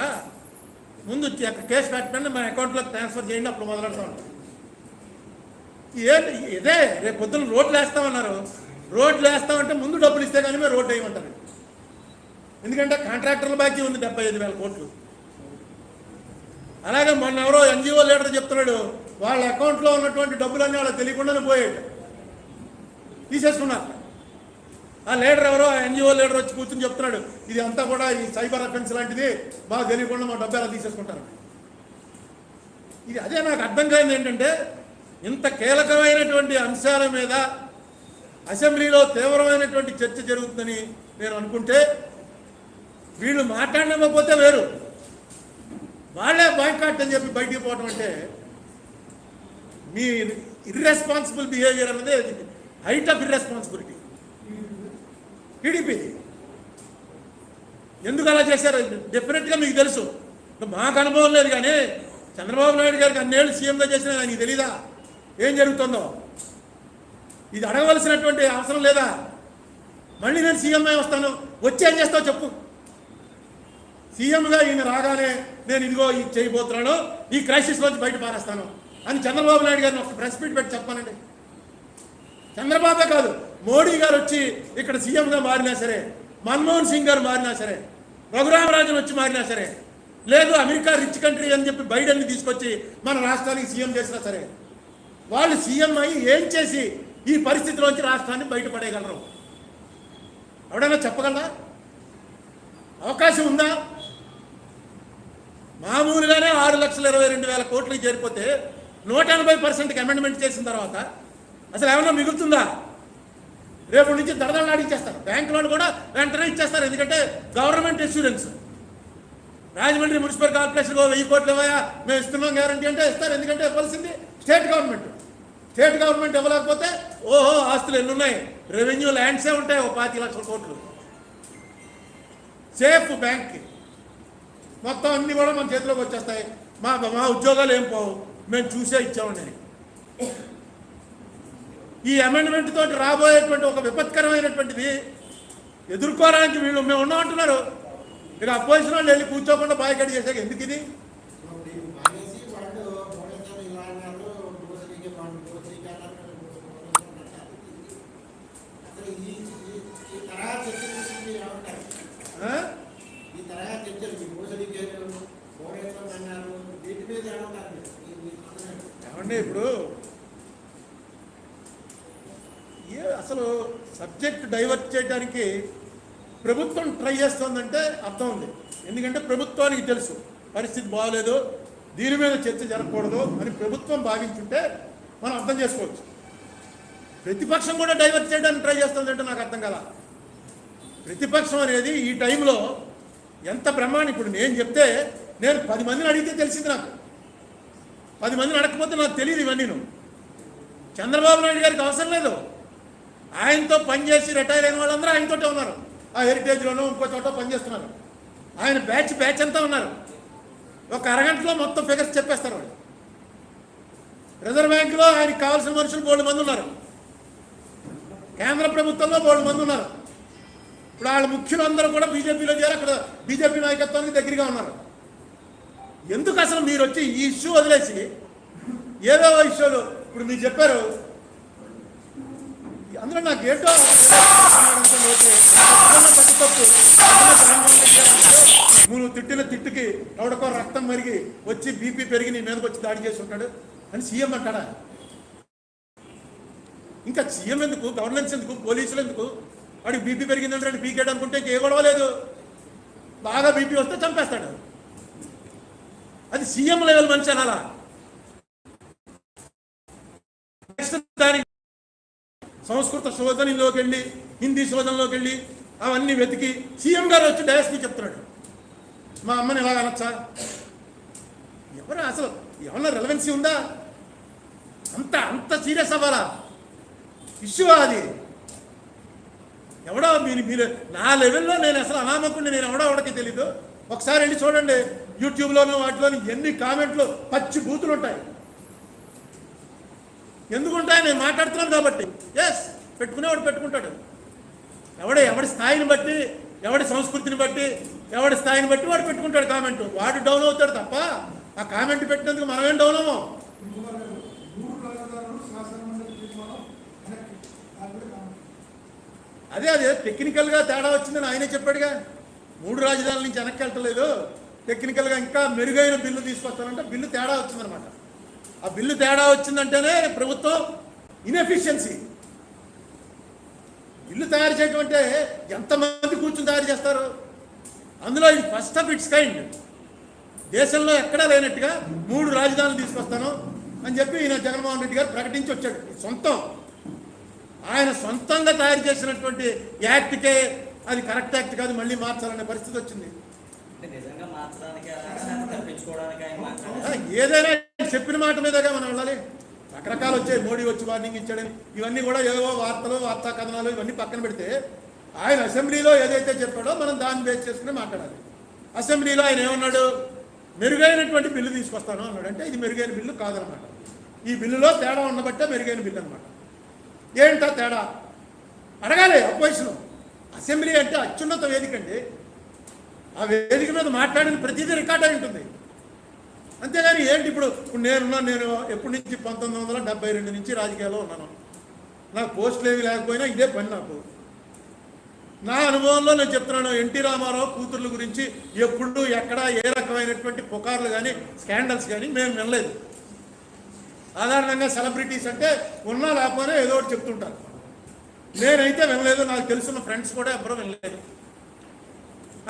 ముందు కేసు పెట్టండి, మన అకౌంట్లోకి ట్రాన్స్ఫర్ చేయండి, అప్పుడు మొదలెడతా ఉంటాం. ఏంటి ఇదే రేపు పొద్దున్న రోడ్లు వేస్తామన్నారు. రోడ్లు వేస్తామంటే ముందు డబ్బులు ఇస్తే కానీ మేము రోడ్డు వేయమంటారు. ఎందుకంటే కాంట్రాక్టర్ల బాకీ ఉంది 75,000 కోట్లు. అలాగే మొన్న ఎవరో NGO లీడర్ చెప్తున్నాడు, వాళ్ళ అకౌంట్లో ఉన్నటువంటి డబ్బులన్నీ వాళ్ళకి తెలియకుండానే పోయాడు, తీసేసుకున్నారు. ఆ లీడర్ ఎవరో NGO లీడర్ వచ్చి కూర్చొని చెప్తున్నాడు, ఇది అంతా కూడా ఈ సైబర్ అఫెన్స్ లాంటిది, బాగా తెలియకుండా మా డబ్బు ఎలా తీసేసుకుంటారు. ఇది అదే నాకు అర్థం కానిది ఏంటంటే, ఇంత కీలకమైనటువంటి అంశాల మీద అసెంబ్లీలో తీవ్రమైనటువంటి చర్చ జరుగుతుందని నేను అనుకుంటే వీళ్ళు మాట్లాడలేకపోతే వేరు, వాళ్ళే బాయ్కాట్ అని చెప్పి బయటికి పోవటం అంటే మీ ఇర్రెస్పాన్సిబుల్ బిహేవియర్ అనేది హైట్ ఆఫ్ ఇర్రెస్పాన్సిబిలిటీ. టీడీపీ ఎందుకు అలా చేశారు డెఫినెట్గా మీకు తెలుసు. మాకు అనుభవం లేదు, కానీ చంద్రబాబు నాయుడు గారికి అన్నేళ్ళు సీఎంగా చేసిన ఆయనకి తెలీదా ఏం జరుగుతుందో? ఇది అడగవలసినటువంటి అవసరం లేదా? మళ్ళీ నేను సీఎంఐ వస్తాను, వచ్చి ఏం చేస్తావు చెప్పు. సీఎంగా ఈయన రాగానే నేను ఇదిగో ఇది చేయబోతున్నాను, ఈ క్రైసిస్లోంచి బయట పారేస్తాను అని చంద్రబాబు నాయుడు గారిని ఒక ప్రెస్ మీట్ పెట్టి చెప్పానండి. చంద్రబాబే కాదు, మోడీ గారు వచ్చి ఇక్కడ సీఎంగా మారినా సరే, మన్మోహన్ సింగ్ గారు మారినా సరే, రఘురామరాజన్ వచ్చి మారినా సరే, లేదు అమెరికా రిచ్ కంట్రీ అని చెప్పి బైడెన్ని తీసుకొచ్చి మన రాష్ట్రానికి సీఎం చేసినా సరే, వాళ్ళు సీఎం అయ్యి ఏం చేసి ఈ పరిస్థితిలోంచి రాష్ట్రాన్ని బయటపడేయగలరు? ఎవడైనా చెప్పగలరా? అవకాశం ఉందా? మామూలుగానే 6,22,000 కోట్లకి చేరిపోతే 180%కి అమెండ్మెంట్ చేసిన తర్వాత అసలు ఏమన్నా మిగులుతుందా? రేపు నుంచి దడదడలు ఇచ్చేస్తారు. బ్యాంకులో కూడా వెంటనే ఇచ్చేస్తారు, ఎందుకంటే government insurance. Rajahmundry municipal corporation 1000 కోట్లు ఇవ్వయా మేము ఇస్తున్నాం గ్యారంటీ అంటే ఇస్తారు, ఎందుకంటే ఇవ్వాల్సింది స్టేట్ గవర్నమెంట్. స్టేట్ గవర్నమెంట్ ఇవ్వలేకపోతే ఓహో ఆస్తులు ఎన్ని ఉన్నాయి, రెవెన్యూ ల్యాండ్సే ఉంటాయి 25 లక్షల కోట్లు. సేఫ్ బ్యాంక్కి మొత్తం అన్నీ కూడా మన చేతిలోకి వచ్చేస్తాయి. మా ఉద్యోగాలు ఏం పోవు, మేము చూసే ఇచ్చామండి. ఈ అమెండ్మెంట్ తోటి రాబోయేటువంటి ఒక విపత్కరమైనటువంటిది ఎదుర్కోవడానికి వీళ్ళు మేము ఉన్నామంటున్నారు. ఇక అపోజిషన్ వాళ్ళు వెళ్ళి కూర్చోకుండా బాయ్కట్ చేశాక ఎందుకు ఇది? ఏమండి ఇప్పుడు అసలు సబ్జెక్ట్ డైవర్ట్ చేయడానికి ప్రభుత్వం ట్రై చేస్తుందంటే అర్థం ఉంది. ఎందుకంటే ప్రభుత్వానికి తెలుసు పరిస్థితి బాగోలేదు, దీని మీద చర్చ జరగకూడదు అని ప్రభుత్వం భావించుంటే మనం అర్థం చేసుకోవచ్చు. ప్రతిపక్షం కూడా డైవర్ట్ చేయడానికి ట్రై చేస్తుందంటే నాకు అర్థం కదా. ప్రతిపక్షం అనేది ఈ టైంలో ఎంత బ్రహ్మాండం. ఇప్పుడు నేను చెప్తే నేను 10 మందిని అడిగితే తెలిసింది నాకు, 10 మందిని అడగకపోతే నాకు తెలియదు ఇవన్నీ. చంద్రబాబు నాయుడు గారికి అవసరం లేదు, ఆయనతో పనిచేసి రిటైర్ అయిన వాళ్ళందరూ ఆయనతోటే ఉన్నారు. ఆ హెరిటేజ్లోనూ ఇంకో చోట పనిచేస్తున్నారు. ఆయన బ్యాచ్ అంతా ఉన్నారు. ఒక అరగంటలో మొత్తం ఫిగర్స్ చెప్పేస్తారు వాళ్ళు. రిజర్వ్ బ్యాంకులో ఆయనకి కావాల్సిన మనుషులు 3 మంది ఉన్నారు, కేంద్ర ప్రభుత్వంలో 3 మంది ఉన్నారు. ఇప్పుడు వాళ్ళ ముఖ్యులందరూ కూడా బీజేపీలో చేరి అక్కడ బీజేపీ నాయకత్వానికి దగ్గరగా ఉన్నారు. ఎందుకు అసలు మీరు వచ్చి ఈ ఇష్యూ వదిలేసి ఏదో ఇష్యూలు ఇప్పుడు మీరు చెప్పారు, అందులో నాకు ఏంటో నువ్వు తిట్టిన తిట్టుకి ఎవడకో రక్తం మరిగి వచ్చి బీపీ పెరిగి నీ మీదకి వచ్చి దాడి చేసి ఉంటాడు అని సీఎం అంటాడా? ఇంకా సీఎం ఎందుకు, గవర్నెన్స్ ఎందుకు, పోలీసులు ఎందుకు? వాడికి బీపీ పెరిగిందంటే పీకేట్ అనుకుంటే ఇంకే గొడవ లేదు. బాగా బీపీ వస్తే చంపేస్తాడు. అది సీఎం లెవెల్ మనిషి అనాలా? నెక్స్ట్ దానికి సంస్కృత శోధనలోకి వెళ్ళి హిందీ శోధనలోకి వెళ్ళి అవన్నీ వెతికి సీఎం గారు వచ్చి డయాస్కి చెప్తున్నాడు మా అమ్మని ఇలాగ అనొచ్చా? ఎవరు అసలు ఏమన్నా రెలవెన్సీ ఉందా? అంత సీరియస్ అవ్వాలా ఇష్యూ? అది ఎవడో మీరు నా లెవెల్లో నేను అసలు అనామకుండి నేను ఎవడోకి తెలీదు. ఒకసారి వెళ్ళి చూడండి యూట్యూబ్లోనూ వాటిలోని ఎన్ని కామెంట్లు పచ్చి బూతులు ఉంటాయి. ఎందుకుంటాయి? నేను మాట్లాడుతున్నాను కాబట్టి. ఎస్, పెట్టుకునేవాడు పెట్టుకుంటాడు. ఎవడి స్థాయిని బట్టి, ఎవడి సంస్కృతిని బట్టి, ఎవడి స్థాయిని బట్టి వాడు పెట్టుకుంటాడు కామెంట్. వాడు డౌన్ అవుతాడు తప్ప ఆ కామెంట్ పెట్టినందుకు మనమేం డౌన్ అవ్వం. అదే టెక్నికల్గా తేడా వచ్చిందని ఆయనే చెప్పాడుగా. 3 రాజధానుల నుంచి వెనక్కి వెళ్ళలేదు, టెక్నికల్గా ఇంకా మెరుగైన బిల్లు తీసుకొస్తానంటే బిల్లు తేడా వచ్చిందనమాట. ఆ బిల్లు తేడా వచ్చిందంటేనే ప్రభుత్వం ఇన్ఎఫిషియన్సీ. బిల్లు తయారు చేయటం అంటే ఎంతమంది కూర్చుని తయారు చేస్తారు? అందులో ఇది ఫస్ట్ ఆఫ్ ఇట్స్ కైండ్. దేశంలో ఎక్కడా లేనట్టుగా 3 రాజధానులు తీసుకొస్తాను అని చెప్పి ఈయన జగన్మోహన్ రెడ్డి గారు ప్రకటించి వచ్చాడు. సొంతం ఆయన సొంతంగా తయారు చేసినటువంటి యాక్ట్కే అది కరెక్ట్ యాక్ట్ కాదు, మళ్ళీ మార్చాలనే పరిస్థితి వచ్చింది. ఏదైనా చెప్పిన మాట మీదగా మనం వెళ్ళాలి. రకరకాలు వచ్చాయి, మోడీ వచ్చి వార్నింగ్ ఇచ్చాడని, ఇవన్నీ కూడా ఏవో వార్తలు, వార్తా కథనాలు ఇవన్నీ పక్కన పెడితే ఆయన అసెంబ్లీలో ఏదైతే చెప్పాడో మనం దాన్ని బేస్ చేసుకుని మాట్లాడాలి. అసెంబ్లీలో ఆయన ఏమన్నాడు, మెరుగైనటువంటి బిల్లు తీసుకొస్తాను అన్నాడు. అంటే ఇది మెరుగైన బిల్లు కాదనమాట. ఈ బిల్లులో తేడా ఉండబట్టే మెరుగైన బిల్లు అనమాట. ఏంటా తేడా అడగాలి అపోజిషన్. అసెంబ్లీ అంటే అత్యున్నత వేదిక అండి. ఆ వేదిక మీద మాట్లాడిన ప్రతిదీ రికార్డ్ అయి ఉంటుంది. అంతేగాని ఏంటి ఇప్పుడు నేను ఎప్పటి నుంచి 1972 నుంచి రాజకీయాల్లో ఉన్నాను. నాకు పోస్టులు ఏవి లేకపోయినా ఇదే పని నాకు. నా అనుభవంలో నేను చెప్తున్నాను, ఎన్టీ రామారావు కూతుర్ల గురించి ఎప్పుడు ఎక్కడ ఏ రకమైనటువంటి పుకార్లు కానీ స్కాండల్స్ కానీ మేము వినలేదు. సాధారణంగా సెలబ్రిటీస్ అంటే ఉన్నా లేకపోయినా ఏదో ఒకటి చెప్తుంటారు. నేనైతే వినలేదు. నాకు తెలుసున్న ఫ్రెండ్స్ కూడా ఎవరూ వినలేదు.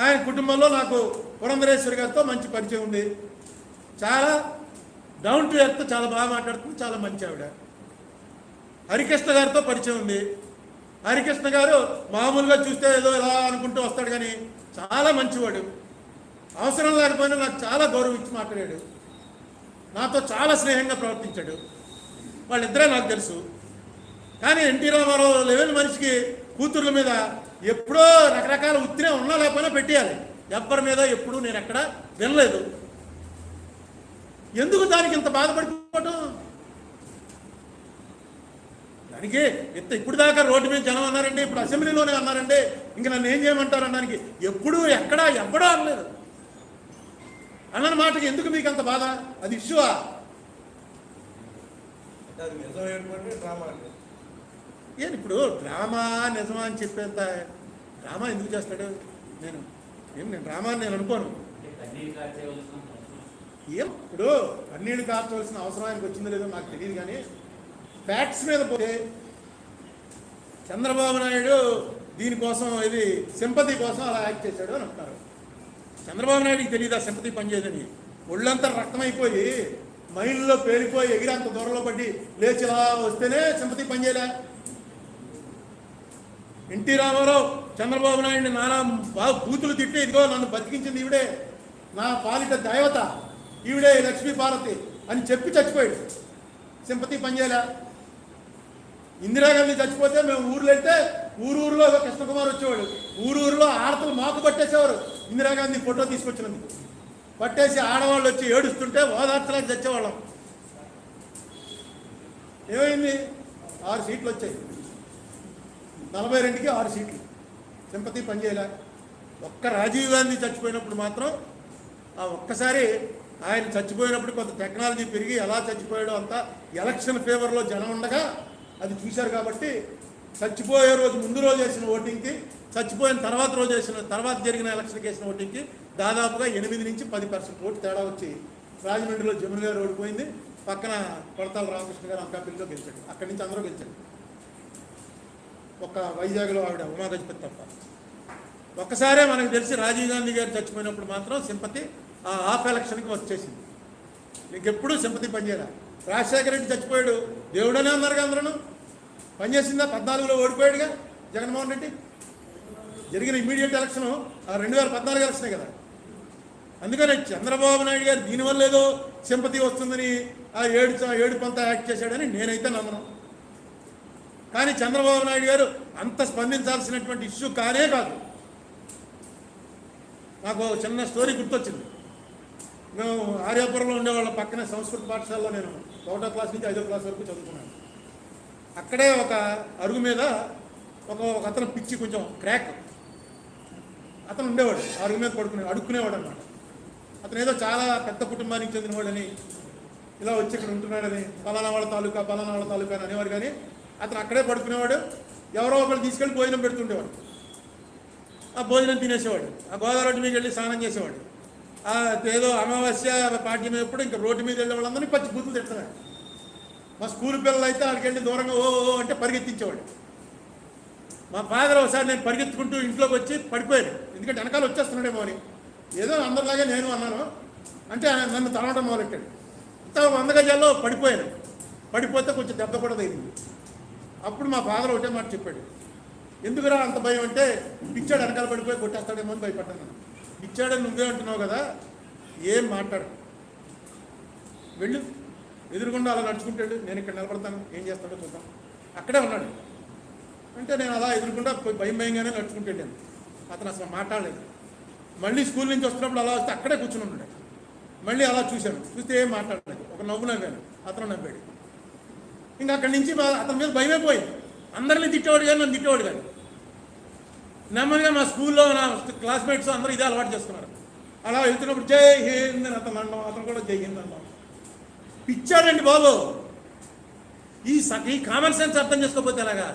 ఆయన కుటుంబంలో నాకు పురంధరేశ్వరి గారితో మంచి పరిచయం ఉంది. చాలా డౌన్ టు ఎర్త్, చాలా బాగా మాట్లాడుతుంది, చాలా మంచి ఆవిడ. హరికృష్ణ గారితో పరిచయం ఉంది. హరికృష్ణ గారు మామూలుగా చూస్తే ఏదో ఇలా అనుకుంటూ వస్తాడు, కానీ చాలా మంచివాడు. అవసరం లేకపోయినా నాకు చాలా గౌరవించి మాట్లాడాడు. నాతో చాలా స్నేహంగా ప్రవర్తించాడు. వాళ్ళిద్దరే నాకు తెలుసు. కానీ ఎన్టీ రామారావు లెవెల్ మనిషికి కూతుర్ల మీద ఎప్పుడో రకరకాల ఉత్తినే ఉన్నా లేకపోయినా పెట్టేయాలి. ఎవ్వరి మీద ఎప్పుడూ నేను ఎక్కడ వినలేదు. ఎందుకు దానికి ఇంత బాధపడిపోవటం? దానికి ఇప్పుడు దాకా రోడ్డు మీద జనం అన్నారండి, ఇప్పుడు అసెంబ్లీలోనే అన్నారండి, ఇంక నన్ను ఏం చేయమంటారు అనడానికి ఎప్పుడూ ఎక్కడా ఎవ్వడో అనలేదు. అన్న మాటకి ఎందుకు మీకు అంత బాధ? అది ఇష్యూవా? ఏం ఇప్పుడు డ్రామా నిజమా అని చెప్పేంత డ్రామా ఎందుకు చేస్తాడు? నేను డ్రామా అని నేను అనుకోను. ఏం ఇప్పుడు కన్నీళ్ళు కార్చవలసిన అవసరం ఆయనకు వచ్చిందో లేదో నాకు తెలియదు, కానీ ఫ్యాక్ట్స్ మీద పోతే చంద్రబాబు నాయుడు దీనికోసం ఇది సింపతి కోసం అలా యాక్ట్ చేశాడు అని అంటున్నారు. చంద్రబాబు నాయుడికి తెలియదు ఆ సింపతి పనిచేయదని. ఒళ్ళంతా రక్తమైపోయి మైల్లో పేలిపోయి ఎగిరంత దూరంలో పడి లేచి ఇలా వస్తేనే సింపతి పనిచేయలే. ఎన్టీ రామారావు చంద్రబాబు నాయుడిని నానా బాగా బూతులు తిట్టి, ఇదిగో నన్ను బతికించింది ఈవిడే, నా పాలిట దేవత ఈవిడే లక్ష్మీ పార్వతి అని చెప్పి చచ్చిపోయాడు. సింపతి పనిచేయలే. ఇందిరాగాంధీ చచ్చిపోతే మేము ఊర్లో వెళ్తే ఊరూరులో కృష్ణకుమార్ వచ్చేవాడు. ఊరూరులో ఆడతలు మాకు పట్టేసేవారు. ఇందిరాగాంధీ ఫోటో తీసుకొచ్చినందుకు పట్టేసి ఆడవాళ్ళు వచ్చి ఏడుస్తుంటే ఓదార్చలేక చచ్చేవాళ్ళం. ఏమైంది? 6 సీట్లు వచ్చాయి. 42కి 6 సీట్లు. సింపతి పనిచేయలే. ఒక్క రాజీవ్ గాంధీ చచ్చిపోయినప్పుడు మాత్రం ఆ ఒక్కసారి ఆయన చచ్చిపోయినప్పుడు కొంత టెక్నాలజీ పెరిగి ఎలా చచ్చిపోయాడో అంతా ఎలక్షన్ ఫేవర్లో జనం ఉండగా అది చూశారు. కాబట్టి చచ్చిపోయే రోజు ముందు రోజు వేసిన ఓటింగ్కి, చచ్చిపోయిన తర్వాత జరిగిన ఎలక్షన్కి వేసిన ఓటింగ్కి దాదాపుగా 8 నుంచి 10% ఓటు తేడా వచ్చి రాజమండ్రిలో జమున గారు ఓడిపోయింది. పక్కన కొడతాల రామకృష్ణ గారు అంకాపల్లిలో గెలిచాడు. అక్కడి నుంచి అందరూ గెలిచాడు. ఒక వైజాగ్లో ఆవిడ ఉమాగజపతి తప్ప. ఒక్కసారే మనకు తెలిసి రాజీవ్ గాంధీ గారు చచ్చిపోయినప్పుడు మాత్రం సింపతి ఆ హాఫ్ ఎలక్షన్కి వచ్చేసింది. ఇంకెప్పుడు సింపతి పనిచేయాలి. రాజశేఖర రెడ్డి చచ్చిపోయాడు, దేవుడనే అన్నారుగా అందరూ. పనిచేసిందా? 14లో ఓడిపోయాడుగా జగన్మోహన్ రెడ్డి. జరిగిన ఇమ్మీడియట్ ఎలక్షన్ 2014 ఎలక్షనే కదా. అందుకని చంద్రబాబు నాయుడు గారు దీనివల్ల ఏదో సింపతి వస్తుందని ఆ ఏడుపంతా యాక్ట్ చేశాడని నేనైతే నమ్మను. కానీ చంద్రబాబు నాయుడు గారు అంత స్పందించాల్సినటువంటి ఇష్యూ కానే కాదు. నాకు చిన్న స్టోరీ గుర్తొచ్చింది. మేము ఆర్యాపురంలో ఉండేవాళ్ళ పక్కనే సంస్కృత పాఠశాలలో నేను 1వ క్లాస్ నుంచి 5వ క్లాస్ వరకు చదువుకున్నాను. అక్కడే ఒక అరుగు మీద ఒక అతను పిచ్చి కొంచెం క్రాక్ అతను ఉండేవాడు. అరుగు మీద అడుక్కునేవాడు అనమాట. అతను ఏదో చాలా పెద్ద కుటుంబానికి చెందినవాడని, ఇలా వచ్చి ఇక్కడ ఉంటున్నాడని, పలానా వాళ్ళ తాలూకా అని అనేవారు. కానీ అతను అక్కడే పడుకునేవాడు. ఎవరో ఒకరు తీసుకెళ్ళి భోజనం పెడుతుండేవాడు. ఆ భోజనం తినేసేవాడు. ఆ గోదావరి రోడ్డు మీద వెళ్ళి స్నానం చేసేవాడు. ఏదో అమావాస్య పాఠ్యం ఎప్పుడు ఇంకా రోడ్డు మీద వెళ్ళే వాళ్ళందరినీ పచ్చి బూతులు తిడుతున్నాడు. మా స్కూల్ పిల్లలు అయితే అక్కడికి వెళ్ళి దూరంగా ఓ అంటే పరిగెత్తించేవాడు. మా ఫాదర్ ఒకసారి నేను పరిగెత్తుకుంటూ ఇంట్లోకి వచ్చి పడిపోయాను. ఎందుకంటే వెనకాల వచ్చేస్తున్నాడేమో అని. ఏదో అందరిలాగే నేను అన్నాను. అంటే నన్ను తనవడం మొదలెట్టాడు. ఇంత 100 గజాల్లో పడిపోయాను. పడిపోతే కొంచెం దెబ్బ కూడా తగిలింది. అప్పుడు మా ఫాదర్ ఒకటే మాట చెప్పాడు, ఎందుకురా అంత భయం అంటే, పిచ్చాడు వెనకాల పడిపోయి కొట్టేస్తాడేమో అని భయపడ్డాను. పిచ్చాడని నువ్వే అంటున్నావు కదా, ఏం మాట్లాడు, వెళ్ళు, ఎదురుగుండా అలా నడుచుకుంటాడు, నేను ఇక్కడ నిలబడతాను, ఏం చేస్తాడో చూద్దాం. అక్కడే ఉన్నాడు. అంటే నేను అలా ఎదురుకుండా భయంగానే నడుచుకుంటూ వెళ్ళాను. అతను అసలు మాట్లాడలేదు. మళ్ళీ స్కూల్ నుంచి వస్తున్నప్పుడు అలా వస్తే అక్కడే కూర్చుని ఉన్నాడు. మళ్ళీ అలా చూశాను, చూస్తే ఏం మాట్లాడలేదు. ఒక నవ్వు నవ్వాను, అతను నవ్వాడు. ఇంకా అక్కడి నుంచి అతని మీద భయమే పోయింది. అందరినీ తిట్టేవాడు కానీ నన్ను తిట్టేవాడు కానీ. నెమ్మదిగా మా స్కూల్లో నా క్లాస్మేట్స్ అందరూ ఇదే అలవాటు చేసుకున్నారు. అలా వెళ్తున్నప్పుడు జై హింద్ అని అతను అన్నాం, అతను కూడా జై హింద్ అన్నాం. పిచ్చాడండి బాబు. ఈ కామన్ సెన్స్ అర్థం చేసుకోకపోతే ఎలాగా?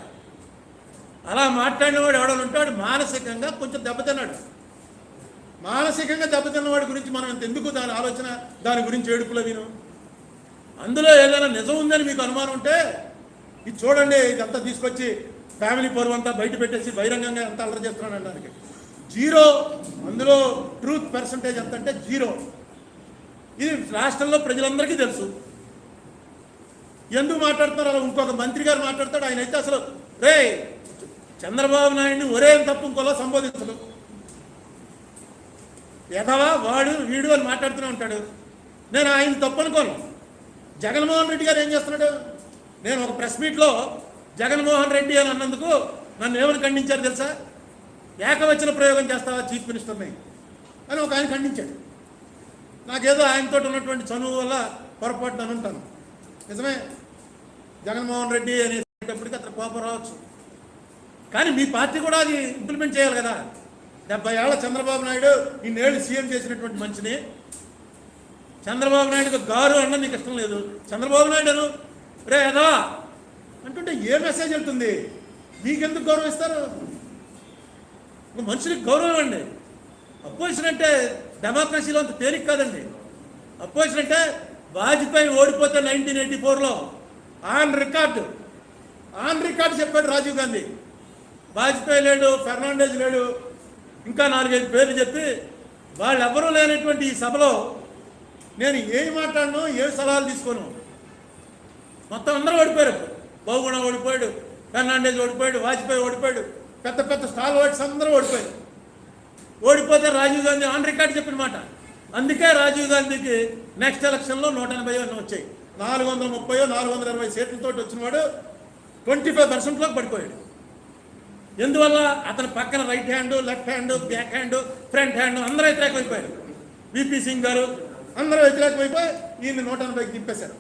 అలా మాట్లాడినవాడు ఎవడో ఉంటాడు మానసికంగా కొంచెం దెబ్బతిన్నాడు. మానసికంగా దెబ్బతిన్నవాడి గురించి మనం ఎందుకు దాని ఆలోచన, దాని గురించి ఏడుపులో విను. అందులో ఏదైనా నిజం ఉందని మీకు అనుమానం ఉంటే ఇది చూడండి. ఇదంతా తీసుకొచ్చి ఫ్యామిలీ పరువు అంతా బయట పెట్టేసి బహిరంగంగా ఎంత అల్లరి చేస్తున్నాడు అనడానికి జీరో. అందులో ట్రూత్ పర్సంటేజ్ ఎంత అంటే జీరో. ఇది రాష్ట్రంలో ప్రజలందరికీ తెలుసు. ఎందుకు మాట్లాడుతున్నారు? అలా ఇంకొక మంత్రి గారు మాట్లాడతాడు. ఆయన అయితే అసలు రే చంద్రబాబు నాయుడిని ఒరే తప్ప ఇంకోలా సంబోధించడు. ఎదవా వాడు వీడు అని మాట్లాడుతూనే ఉంటాడు. నేను ఆయన తప్పు అనుకోను. జగన్మోహన్ రెడ్డి గారు ఏం చేస్తున్నాడు? నేను ఒక ప్రెస్ మీట్లో జగన్మోహన్ రెడ్డి అని అన్నందుకు నన్ను ఏమని ఖండించారు తెలుసా? ఏకవచన ప్రయోగం చేస్తావా చీఫ్ మినిస్టర్ని అని ఒక ఆయన ఖండించాడు. నాకేదో ఆయనతో ఉన్నటువంటి చనువు వల్ల పొరపాటు అని ఉంటాను. నిజమే, జగన్మోహన్ రెడ్డి అనేటప్పటికీ అతను కోపం రావచ్చు. కానీ మీ పార్టీ కూడా అది ఇంప్లిమెంట్ చేయాలి కదా. 70 ఏళ్ల చంద్రబాబు నాయుడు ఇన్నేళ్ళు సీఎం చేసినటువంటి మనిషిని చంద్రబాబు నాయుడుకి గారు అన్న నీకు ఇష్టం లేదు. చంద్రబాబు నాయుడు రే అదా అంటుంటే ఏ మెసేజ్ వెళ్తుంది? మీకెందుకు గౌరవం ఇస్తారు? మనుషులకి గౌరవం అండి. అపోజిషన్ అంటే డెమోక్రసీలో అంత తేలిక కాదండి. అపోజిషన్ అంటే వాజ్పేయి ఓడిపోతే 1984లో ఆన్ రికార్డు చెప్పాడు రాజీవ్ గాంధీ. వాజ్పేయి లేడు, ఫెర్నాండెజ్ లేడు, ఇంకా 4-5 పేర్లు చెప్పి వాళ్ళెవ్వరూ లేనటువంటి ఈ సభలో నేను ఏమి మాట్లాడను, ఏ సలహాలు తీసుకోను. మొత్తం అందరూ ఓడిపోయారు. బహుగుణ ఓడిపోయాడు, ఫెర్నాండెజ్ ఓడిపోయాడు, వాజ్పేయి ఓడిపోయాడు, పెద్ద పెద్ద స్టాల్ వర్డ్స్ అందరూ ఓడిపోయారు. ఓడిపోతే రాజీవ్ గాంధీ ఆన్ రికార్డు చెప్పిన మాట. అందుకే రాజీవ్ గాంధీకి నెక్స్ట్ ఎలక్షన్లో 180 వచ్చాయి. 430 420 సీట్లతో వచ్చిన వాడు 25%లోకి పడిపోయాడు. ఎందువల్ల? అతని పక్కన right hand, left hand, back hand, front hand అందరూ వ్యతిరేకమైపోయారు. విపి సింగ్ గారు అందరూ వ్యతిరేకమైపోయి ఈయన 180కి తిప్పేశారు.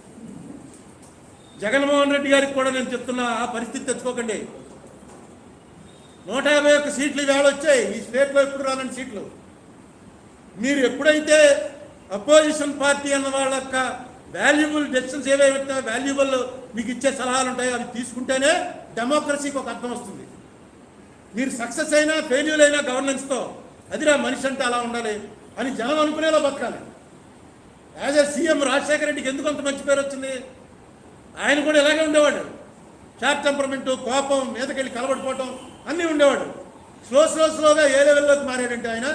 జగన్మోహన్ రెడ్డి గారికి కూడా నేను చెప్తున్నా, ఆ పరిస్థితి తెచ్చుకోకండి. 151 సీట్లు ఈవేళ వచ్చాయి. ఈ స్టేట్లో ఎప్పుడు రాలని సీట్లు. మీరు ఎప్పుడైతే అపోజిషన్ పార్టీ అన్న వాళ్ళ యొక్క వాల్యుబుల్ డెసిషన్స్ ఏవైతే వాల్యుబుల్ మీకు ఇచ్చే సలహాలు ఉంటాయో అవి తీసుకుంటేనే డెమోక్రసీకి ఒక అర్థం వస్తుంది. మీరు సక్సెస్ అయినా ఫెయిల్యూర్ అయినా గవర్నెన్స్తో అదిరా మనిషి అంటే అలా ఉండాలి అని జనం అనుకునేలా బతకాలి. యాజ్ ఎ సీఎం రాజశేఖర రెడ్డికి ఎందుకు అంత మంచి పేరు వచ్చింది? ఆయన కూడా ఇలాగే ఉండేవాడు. షార్ట్ టెంపర్మెంటు, కోపం, మీదకెళ్ళి కలబడిపోవటం అన్నీ ఉండేవాడు. స్లోగా ఏ లెవెల్లోకి మారాడంటే ఆయన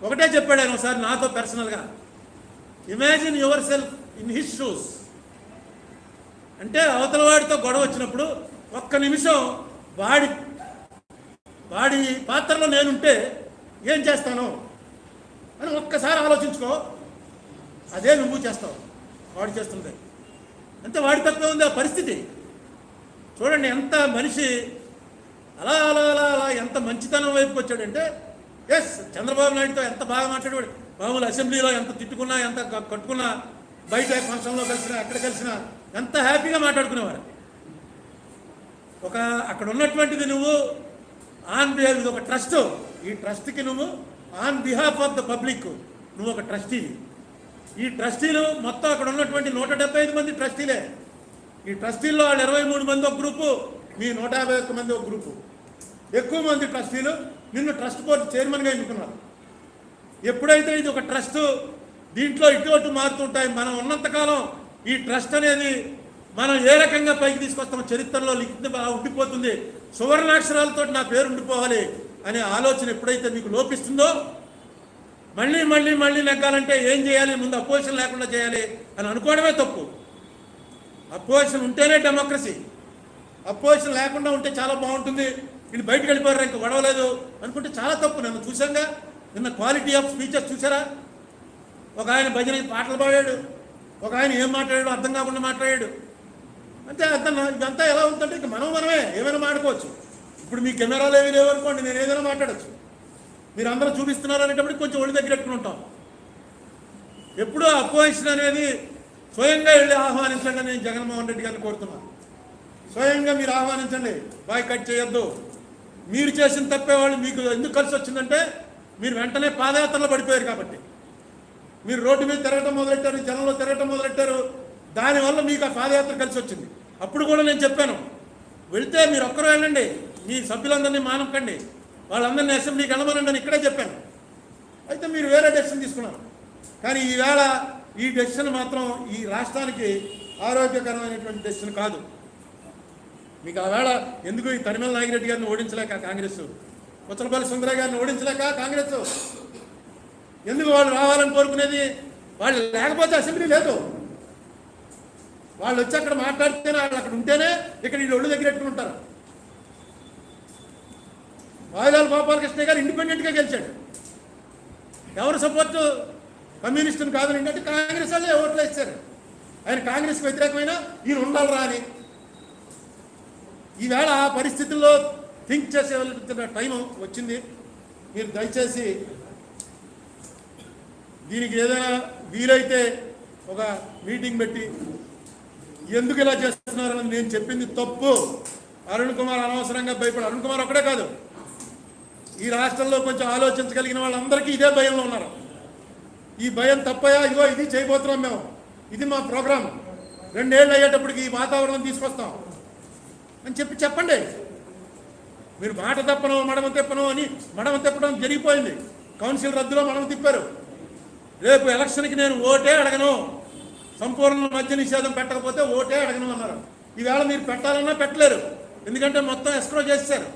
ఒకటే చెప్పాడు. ఆయన ఒకసారి నాతో పర్సనల్గా, imagine your self in his shoes. అంటే అవతల వాడితో గొడవ వచ్చినప్పుడు ఒక్క నిమిషం వాడి పాత్రలో నేనుంటే ఏం చేస్తాను అని ఒక్కసారి ఆలోచించుకో. అదే నువ్వు చేస్తావు, వాడు చేస్తుంది. అంతే, వాడి తప్పే ఉంది ఆ పరిస్థితి. చూడండి ఎంత మనిషి అలా అలా అలా అలా ఎంత మంచితనం వైపుకి వచ్చాడంటే. ఎస్, చంద్రబాబు నాయుడుతో ఎంత బాగా మాట్లాడేవాడు. మామూలు అసెంబ్లీలో ఎంత తిట్టుకున్నా, ఎంత కట్టుకున్నా, బయట ఫంక్షన్లో కలిసినా, ఎక్కడ కలిసినా ఎంత హ్యాపీగా మాట్లాడుకునేవారు. అక్కడ ఉన్నటువంటిది నువ్వు ఆన్ బిహాఫ్, ఇది ఒక ట్రస్ట్. ఈ ట్రస్ట్కి నువ్వు on behalf of the public నువ్వు ఒక ట్రస్టీవి. ఈ ట్రస్టీలు మొత్తం అక్కడ ఉన్నటువంటి 175 మంది ట్రస్టీలే. ఈ ట్రస్టీల్లో వాళ్ళు 23 మంది ఒక గ్రూపు, మీ 151 మంది ఒక గ్రూపు. ఎక్కువ మంది ట్రస్టీలు నిన్ను ట్రస్ట్ బోర్డు చైర్మన్గా ఎన్నుకున్నారు. ఎప్పుడైతే ఇది ఒక ట్రస్ట్, దీంట్లో ఇటు మారుతుంటాయి. మనం ఉన్నంతకాలం ఈ ట్రస్ట్ అనేది మనం ఏ రకంగా పైకి తీసుకొస్తామో చరిత్రలో ఉండిపోతుంది. సువర్ణాక్షరాలతో నా పేరు ఉండిపోవాలి అనే ఆలోచన ఎప్పుడైతే మీకు లోపిస్తుందో, మళ్ళీ నెగ్గాలంటే ఏం చేయాలి? ముందు అపోజిషన్ లేకుండా చేయాలి అని అనుకోవడమే తప్పు. అపోజిషన్ ఉంటేనే డెమోక్రసీ. అపోజిషన్ లేకుండా ఉంటే చాలా బాగుంటుంది. వీళ్ళు బయటకు వెళ్ళిపోయారు, ఇంకా గొడవలేదు అనుకుంటే చాలా తప్పు. నన్ను చూసాంగా, నిన్న క్వాలిటీ ఆఫ్ స్పీచెస్ చూసారా? ఒక ఆయన భజన పాటలు పాడాడు, ఒక ఆయన ఏం మాట్లాడాడు అర్థం కాకుండా మాట్లాడాడు. అంటే ఇదంతా ఎలా ఉందంటే ఇక మనమే ఏమైనా మాట్లాడుకోవచ్చు. ఇప్పుడు మీ కెమెరాలు ఏమి లేవు అనుకోండి, నేను ఏదైనా మాట్లాడచ్చు. మీరు అందరూ చూపిస్తున్నారు అనేటప్పటికి కొంచెం ఒళ్ళు దగ్గర పెట్టుకుని ఉంటాం. ఎప్పుడూ అపోజిషన్ అనేది స్వయంగా వెళ్ళి ఆహ్వానించండి. నేను జగన్మోహన్ రెడ్డి గారిని కోరుతున్నాను, స్వయంగా మీరు ఆహ్వానించండి. బాయ్ కట్ చేయొద్దు. మీరు చేసిన తప్పే వాళ్ళు మీకు ఎందుకు కలిసి వచ్చిందంటే మీరు వెంటనే పాదయాత్రలో పడిపోయారు కాబట్టి. మీరు రోడ్డు మీద తిరగటం మొదలెట్టారు, జనంలో తిరగటం మొదలెట్టారు. దానివల్ల మీకు ఆ పాదయాత్ర కలిసి వచ్చింది. అప్పుడు కూడా నేను చెప్పాను, వెళ్తే మీరు ఒక్కరూ వెళ్ళండి, మీ సభ్యులందరినీ మానకండి, వాళ్ళందరినీ అసెంబ్లీకి వెళ్ళమనండి అని ఇక్కడే చెప్పాను. అయితే మీరు వేరే డెసిషన్ తీసుకున్నారు. కానీ ఈవేళ ఈ డెసిషన్ మాత్రం ఈ రాష్ట్రానికి ఆరోగ్యకరమైనటువంటి డెసిషన్ కాదు. మీకు ఆవేళ ఎందుకు ఈ తనిమల నాగిరెడ్డి గారిని ఓడించలేక కాంగ్రెస్, ముచ్చలపల్లి సుందరయ్య గారిని ఓడించలేక కాంగ్రెస్ ఎందుకు వాళ్ళు రావాలని కోరుకునేది? వాళ్ళు లేకపోతే అసెంబ్లీ లేదు. వాళ్ళు వచ్చి అక్కడ మాట్లాడితేనే, వాళ్ళు అక్కడ ఉంటేనే ఇక్కడ వీళ్ళు ఒళ్ళు దగ్గర పెట్టుకుంటారు. వాయిదాల గోపాలకృష్ణ గారు ఇండిపెండెంట్గా గెలిచాడు. ఎవరు సపోర్టు? కమ్యూనిస్టుని కాదని ఏంటంటే కాంగ్రెస్ వాళ్ళే ఓట్లు వేస్తారు. ఆయన కాంగ్రెస్కి వ్యతిరేకమైన ఈయన ఉండాలరా అని. ఈవేళ ఆ పరిస్థితుల్లో థింక్ చేసే టైం వచ్చింది. మీరు దయచేసి దీనికి ఏదైనా వీలైతే ఒక మీటింగ్ పెట్టి ఎందుకు ఇలా చేస్తున్నారని, నేను చెప్పింది తప్పు. అరుణ్ కుమార్ అనవసరంగా భయపడి, అరుణ్ కుమార్ ఒక్కడే కాదు, ఈ రాష్ట్రంలో కొంచెం ఆలోచించగలిగిన వాళ్ళందరికీ ఇదే భయంలో ఉన్నారు. ఈ భయం తప్పయా? ఇగో ఇది చేయబోతున్నాం మేము, ఇది మా ప్రోగ్రాం, 2 ఏళ్ళు అయ్యేటప్పటికి ఈ వాతావరణం తీసుకొస్తాం అని చెప్పండి. మీరు మాట తప్పను మడమ తిప్పను అని మడమ తిప్పడం జరిగిపోయింది. కౌన్సిల్ రద్దులో మడమ తిప్పారు. రేపు ఎలక్షన్కి నేను ఓటే అడగను, సంపూర్ణ మద్య నిషేధం పెట్టకపోతే ఓటే అడగను అన్నారు. ఈవేళ మీరు పెట్టాలన్నా పెట్టలేరు, ఎందుకంటే మొత్తం ఎస్క్రో చేశారు.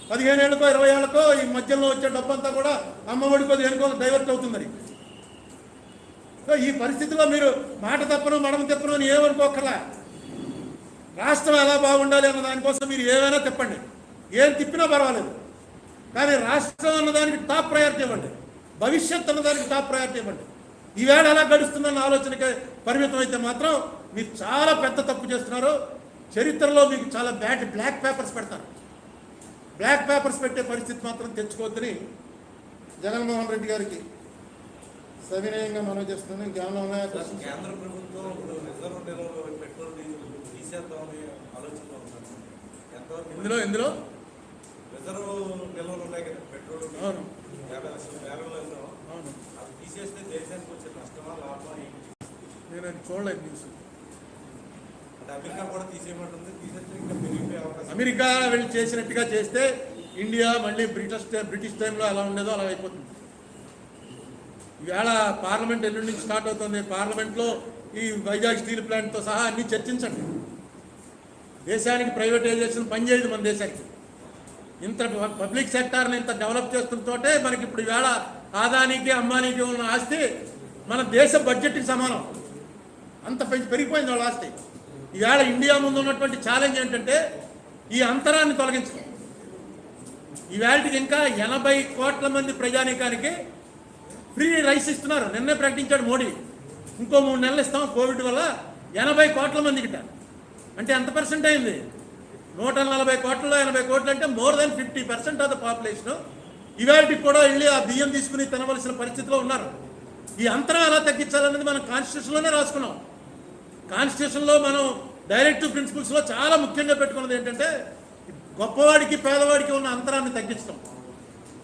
15 ఏళ్ళకో 20 ఏళ్ళకో ఈ మధ్యలో వచ్చే డబ్బంతా కూడా అమ్మఒడికో దేనికో డైవర్ట్ అవుతుందని. సో ఈ పరిస్థితిలో మీరు మాట తప్పను మడమ తిప్పను అని ఏమనుకోకర్లా. రాష్ట్రం ఎలా బాగుండాలి అన్న దానికోసం మీరు ఏమైనా తిప్పండి, ఏం తిప్పినా పర్వాలేదు. కానీ రాష్ట్రం అన్నదానికి టాప్ ప్రయారిటీ ఇవ్వండి, భవిష్యత్ అన్నదానికి టాప్ ప్రయారిటీ ఇవ్వండి. ఈవేళ ఎలా గడుస్తుందన్న ఆలోచనకి పరిమితం అయితే మాత్రం మీరు చాలా పెద్ద తప్పు చేస్తున్నారు. చరిత్రలో మీకు చాలా బ్లాక్ పేపర్స్ పెడతారు. బ్లాక్ పేపర్స్ పెట్టే పరిస్థితి మాత్రం తెచ్చుకోవద్దని జగన్మోహన్ రెడ్డి గారికి సవినయంగా మనం చేస్తున్నాను. ఇంకేమైనా ఉన్నాయా? కేంద్ర ప్రభుత్వం రిజర్వ్ నిల్వలో పెట్రోల్ డీజిల్ తీసేద్దామని ఆలోచనలో ఉన్నారు. ఇందులో రిజర్వ్ నిల్వలు ఉన్నాయి కదా, పెట్రోల్ 50 లక్షల బ్యారెల్లో, అది తీసేస్తే దేశానికి వచ్చే నష్టమా లాభమా? నేను అది చూడలేదు న్యూస్. అంటే అమెరికా కూడా తీసేయమంటుంది, తీసేస్తే ఇంకా పెరిగిపోయే అవకాశం. అమెరికా వెళ్ళి చేసినట్టుగా చేస్తే ఇండియా మళ్ళీ బ్రిటిష్ టైంలో ఎలా ఉండేదో అలా అయిపోతుంది. ఈవేళ పార్లమెంట్ ఎల్లుండి నుంచి స్టార్ట్ అవుతుంది. పార్లమెంట్లో ఈ వైజాగ్ స్టీల్ ప్లాంట్తో సహా అన్ని చర్చించండి. దేశానికి ప్రైవేటైజేషన్ పనిచేయదు. మన దేశానికి ఇంత పబ్లిక్ సెక్టార్ని ఇంత డెవలప్ చేస్తుంటే మనకి ఇప్పుడు ఈవేళ ఆదానికి అంబానీకి ఉన్న ఆస్తి మన దేశ బడ్జెట్కి సమానం. అంత పెరిగిపోయింది వాళ్ళ ఆస్తి. ఈవేళ ఇండియా ముందు ఉన్నటువంటి ఛాలెంజ్ ఏంటంటే ఈ అంతరాన్ని తొలగించడం. ఈవేళకి ఇంకా 80 కోట్ల మంది ప్రజానీకానికి ఫ్రీ రైస్ ఇస్తున్నారు. నిన్నే ప్రకటించాడు మోడీ, ఇంకో 3 నెలలు ఇస్తాం కోవిడ్ వల్ల 80 కోట్ల మందికిట. అంటే ఎంత పర్సెంట్ అయింది? 140 కోట్లలో 80 కోట్లు అంటే more than 50% of the population ఇవాళకి కూడా వెళ్ళి ఆ బియ్యం తీసుకుని తినవలసిన పరిస్థితిలో ఉన్నారు. ఈ అంతరం ఎలా తగ్గించాలనేది మనం కాన్స్టిట్యూషన్లోనే రాసుకున్నాం. కాన్స్టిట్యూషన్లో మనం డైరెక్టివ్ ప్రిన్సిపల్స్లో చాలా ముఖ్యంగా పెట్టుకున్నది ఏంటంటే గొప్పవాడికి పేదవాడికి ఉన్న అంతరాన్ని తగ్గించడం.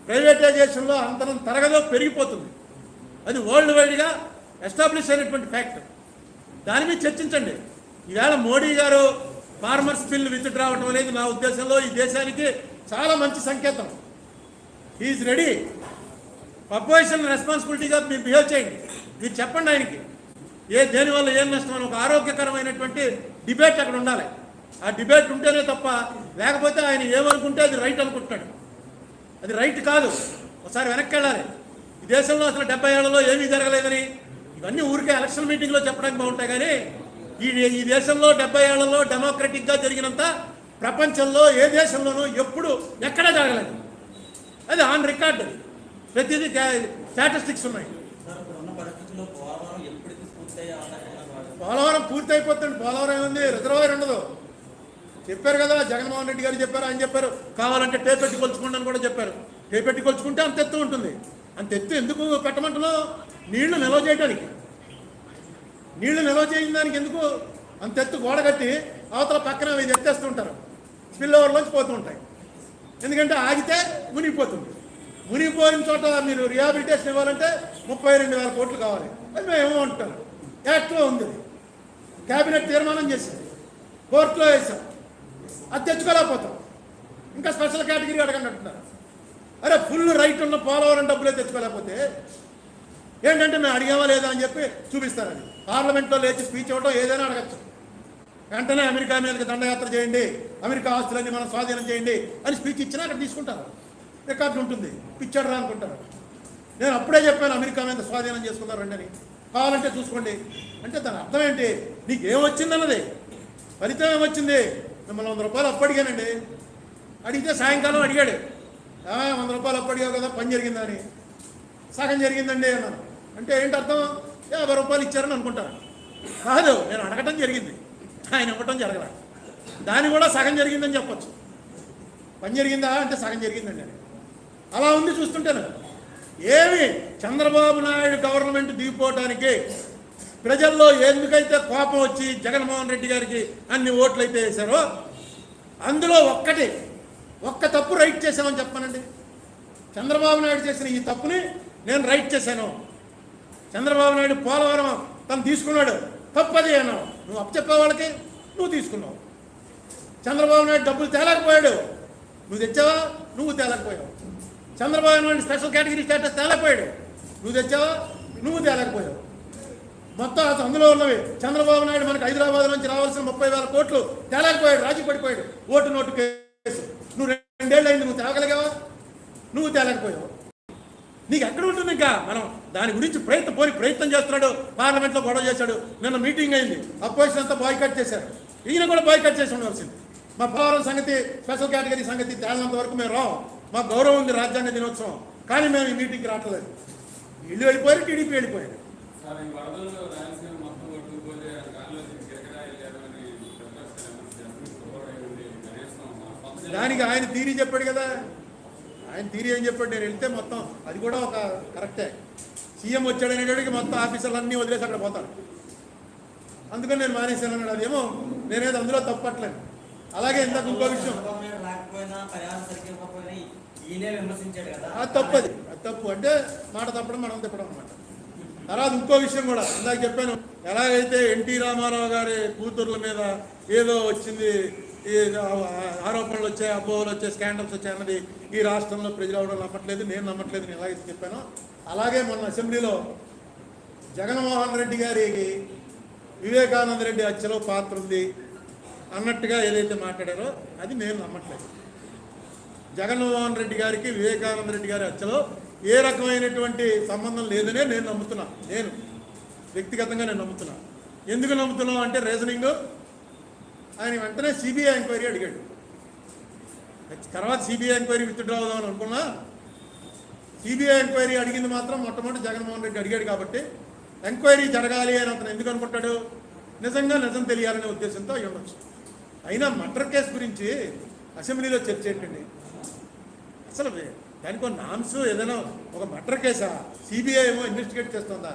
ప్రైవేటైజేషన్లో అంతరం తరగదో పెరిగిపోతుంది. అది వరల్డ్ వైడ్గా ఎస్టాబ్లిష్ అయినటువంటి ఫ్యాక్ట్. దాని మీద చర్చించండి. ఈవేళ మోడీ గారు ఫార్మర్స్ బిల్ విత్డ్రా అవడం అనేది నా ఉద్దేశంలో ఈ దేశానికి చాలా మంచి సంకేతం. He's ready. అపోజిషన్ రెస్పాన్సిబిలిటీగా మీరు బిహేవ్ చేయండి. మీరు చెప్పండి ఆయనకి దేనివల్ల ఏం నష్టం అని. ఒక ఆరోగ్యకరమైనటువంటి డిబేట్ అక్కడ ఉండాలి. ఆ డిబేట్ ఉంటేనే తప్ప, లేకపోతే ఆయన ఏమనుకుంటే అది రైట్ అనుకుంటున్నాడు. అది రైట్ కాదు. ఒకసారి వెనక్కి వెళ్ళాలి. ఈ దేశంలో అసలు 70 ఏళ్లలో ఏమీ జరగలేదని ఇవన్నీ ఊరికే ఎలక్షన్ మీటింగ్లో చెప్పడానికి బాగుంటాయి. కానీ ఈ దేశంలో 70 ఏళ్లలో డెమోక్రటిక్గా జరిగినంత ప్రపంచంలో ఏ దేశంలోనూ ఎప్పుడు ఎక్కడా జరగలేదు. అది ఆన్ రికార్డ్. ప్రతిదీ స్టాటిస్టిక్స్ ఉన్నాయి. పోలవరం పూర్తి అయిపోతుంది. పోలవరం ఏముంది, రిజర్వాయర్ ఉండదు. చెప్పారు కదా, జగన్మోహన్ రెడ్డి గారు చెప్పారు, ఆయన చెప్పారు కావాలంటే టేప్ పెట్టి కొలుచుకోండి అని కూడా చెప్పారు. టేప్ పెట్టి కొలుచుకుంటే అంత ఎత్తు ఉంటుంది. అంత ఎత్తు ఎందుకు పెట్టమంటున్నావు? నీళ్లు నిల్వ చేయడానికి. నీళ్లు నిల్వ చేయని దానికి ఎందుకు అంత ఎత్తు గోడ కట్టి అవతల పక్కన ఇది ఎత్తేస్తుంటారు, స్పిల్ ఓవర్లోంచి పోతూ ఉంటాయి. ఎందుకంటే ఆగితే మునిగిపోతుంది. మునిగిపోయిన చోట మీరు రిహాబిలిటేషన్ ఇవ్వాలంటే 32,000 కోట్లు కావాలి. అది మేము ఏమో అంటారు. యాక్ట్లో ఉంది, క్యాబినెట్ తీర్మానం చేసింది, కోర్టులో వేసాం, అది తెచ్చుకోలేకపోతాం. ఇంకా స్పెషల్ కేటగిరీ అడగండి అంటున్నారు. అరే ఫుల్ రైట్ ఉన్న పోలవరం డబ్బులే తెచ్చుకోలేకపోతే ఏంటంటే మేము అడిగామా లేదా అని చెప్పి చూపిస్తారని. పార్లమెంట్లో లేచి స్పీచ్ ఇవ్వడం ఏదైనా అడగచ్చు. వెంటనే అమెరికా మీదకి దండయాత్ర చేయండి, అమెరికా ఆస్తులన్నీ మనం స్వాధీనం చేయండి అని స్పీచ్ ఇచ్చినా అక్కడ తీసుకుంటారు, రికార్డు ఉంటుంది. పిచ్చాడు రా అనుకుంటారు. నేను అప్పుడే చెప్పాను అమెరికా మీద స్వాధీనం చేసుకున్నారండి అని. కావాలంటే చూసుకోండి అంటే దాని అర్థం ఏంటి? నీకు ఏమొచ్చిందన్నది, ఫలితం ఏమొచ్చింది? మిమ్మల్ని 100 రూపాయలు అప్పు అడిగానండి. అడిగితే సాయంకాలం అడిగాడు, 100 రూపాయలు అప్పు అడిగావు కదా, పని జరిగిందా అని. సగం జరిగిందండి అన్నాను. అంటే ఏంటి అర్థం? 50 రూపాయలు ఇచ్చారని అనుకుంటాను. కాదు, నేను అడగటం జరిగింది, ఆయన ఇవ్వటం జరగలేదు. దాన్ని కూడా సగం జరిగిందని చెప్పచ్చు. పని జరిగిందా అంటే సగం జరిగిందండి అని. అలా ఉంది చూస్తుంటాను. ఏమి చంద్రబాబు నాయుడు గవర్నమెంట్ దిగిపోవటానికి ప్రజల్లో ఎందుకైతే కోపం వచ్చి జగన్మోహన్ రెడ్డి గారికి అన్ని ఓట్లు అయితే వేశారో అందులో ఒక్క తప్పు రైట్ చేశామని చెప్పానండి. చంద్రబాబు నాయుడు చేసిన ఈ తప్పుని నేను రైట్ చేశాను. చంద్రబాబు నాయుడు పోలవరం తను తీసుకున్నాడు, తప్పది అన్నావు. నువ్వు అప్పచెప్పే వాళ్ళకి నువ్వు తీసుకున్నావు. చంద్రబాబు నాయుడు డబ్బులు తేలేకపోయాడు, నువ్వు తెచ్చావా? నువ్వు తేలేకపోయావు. Chandrababu Naidu special category status తేలేకపోయాడు, నువ్వు తెచ్చావా? నువ్వు తేలేకపోయావు. మొత్తం అందులో ఉన్నవి చంద్రబాబు నాయుడు మనకు హైదరాబాద్ నుంచి రావాల్సిన 30,000 కోట్లు తేలేకపోయాడు, రాజీ పడిపోయాడు. ఓటు నోటు కేసు నువ్వు 2 ఏళ్ళు అయింది, నువ్వు తేగలిగావా? నువ్వు తేలేకపోయావు. నీకు ఎక్కడ ఉంటుంది? ఇంకా మనం దాని గురించి ప్రయత్నం చేస్తున్నాడు. పార్లమెంట్లో గొడవ చేశాడు. నిన్న మీటింగ్ అయింది, అపోజిషన్ అంతా బాయ్కట్ చేశారు. ఈయన కూడా బాయ్కట్ చేసి ఉండవలసింది. మా పోలవరం సంగతి, స్పెషల్ కేటగిరీ సంగతి తేలినంత వరకు మేము రాం. మాకు గౌరవం ఉంది, రాజ్యాంగ దినోత్సవం, కానీ మేము ఈ మీటింగ్కి రావట్లేదు. వీళ్ళు వెళ్ళిపోయారు, టీడీపీ వెళ్ళిపోయారు. దానికి ఆయన థీరీ చెప్పాడు కదా. ఆయన థీరీ ఏం చెప్పాడు? నేను వెళ్తే మొత్తం అది కూడా ఒక కరెక్టే. సీఎం వచ్చాడనేటికి మొత్తం ఆఫీసర్లు అన్నీ వదిలేసి అక్కడ పోతాడు. అందుకని నేను మానేశాను అన్నాడు. అదేమో నేనేది అందులో తప్పట్లేదు. అలాగే ఇందాక ఇంకో విషయం, అది తప్పది. అది తప్పు అంటే మాట తప్పడం, మనం తిప్పడం అన్నమాట. తర్వాత ఇంకో విషయం కూడా ఇందాక చెప్పాను. ఎలాగైతే ఎన్టీ రామారావు గారి కూతుర్ల మీద ఏదో వచ్చింది, ఆరోపణలు వచ్చాయి, అపోహలు వచ్చాయి, స్కాండల్స్ వచ్చాయి అన్నది ఈ రాష్ట్రంలో ప్రజలు ఎవరో నమ్మట్లేదు, నేను నమ్మట్లేదు, నేను ఎలాగైతే చెప్పానో అలాగే మొన్న అసెంబ్లీలో జగన్మోహన్ రెడ్డి గారికి వివేకానంద రెడ్డి హత్యలో పాత్ర ఉంది అన్నట్టుగా ఏదైతే మాట్లాడారో అది నేను నమ్మట్లేదు. జగన్మోహన్ రెడ్డి గారికి వివేకానంద రెడ్డి గారి హత్యలో ఏ రకమైనటువంటి సంబంధం లేదనే నేను నమ్ముతున్నా. నేను వ్యక్తిగతంగా నేను నమ్ముతున్నా. ఎందుకు నమ్ముతున్నావు అంటే రీజనింగ్, ఆయన వెంటనే సిబిఐ ఎంక్వైరీ అడిగాడు. తర్వాత సిబిఐ ఎంక్వైరీ విత్డ్రా అవుదామని అనుకున్నా. సిబిఐ ఎంక్వైరీ అడిగింది మాత్రం మొట్టమొదటి జగన్మోహన్ రెడ్డి అడిగాడు కాబట్టి ఎంక్వైరీ జరగాలి అని అతను ఎందుకు అనుకుంటాడు? నిజం తెలియాలనే ఉద్దేశంతో అయి ఉండొచ్చు. అయినా మర్డర్ కేసు గురించి అసెంబ్లీలో చర్చ ఏంటండి? అసలు దానికి ఒక నామ్స్ ఏదైనా ఒక మర్డర్ కేసా? సిబిఐ ఏమో ఇన్వెస్టిగేట్ చేస్తుందా?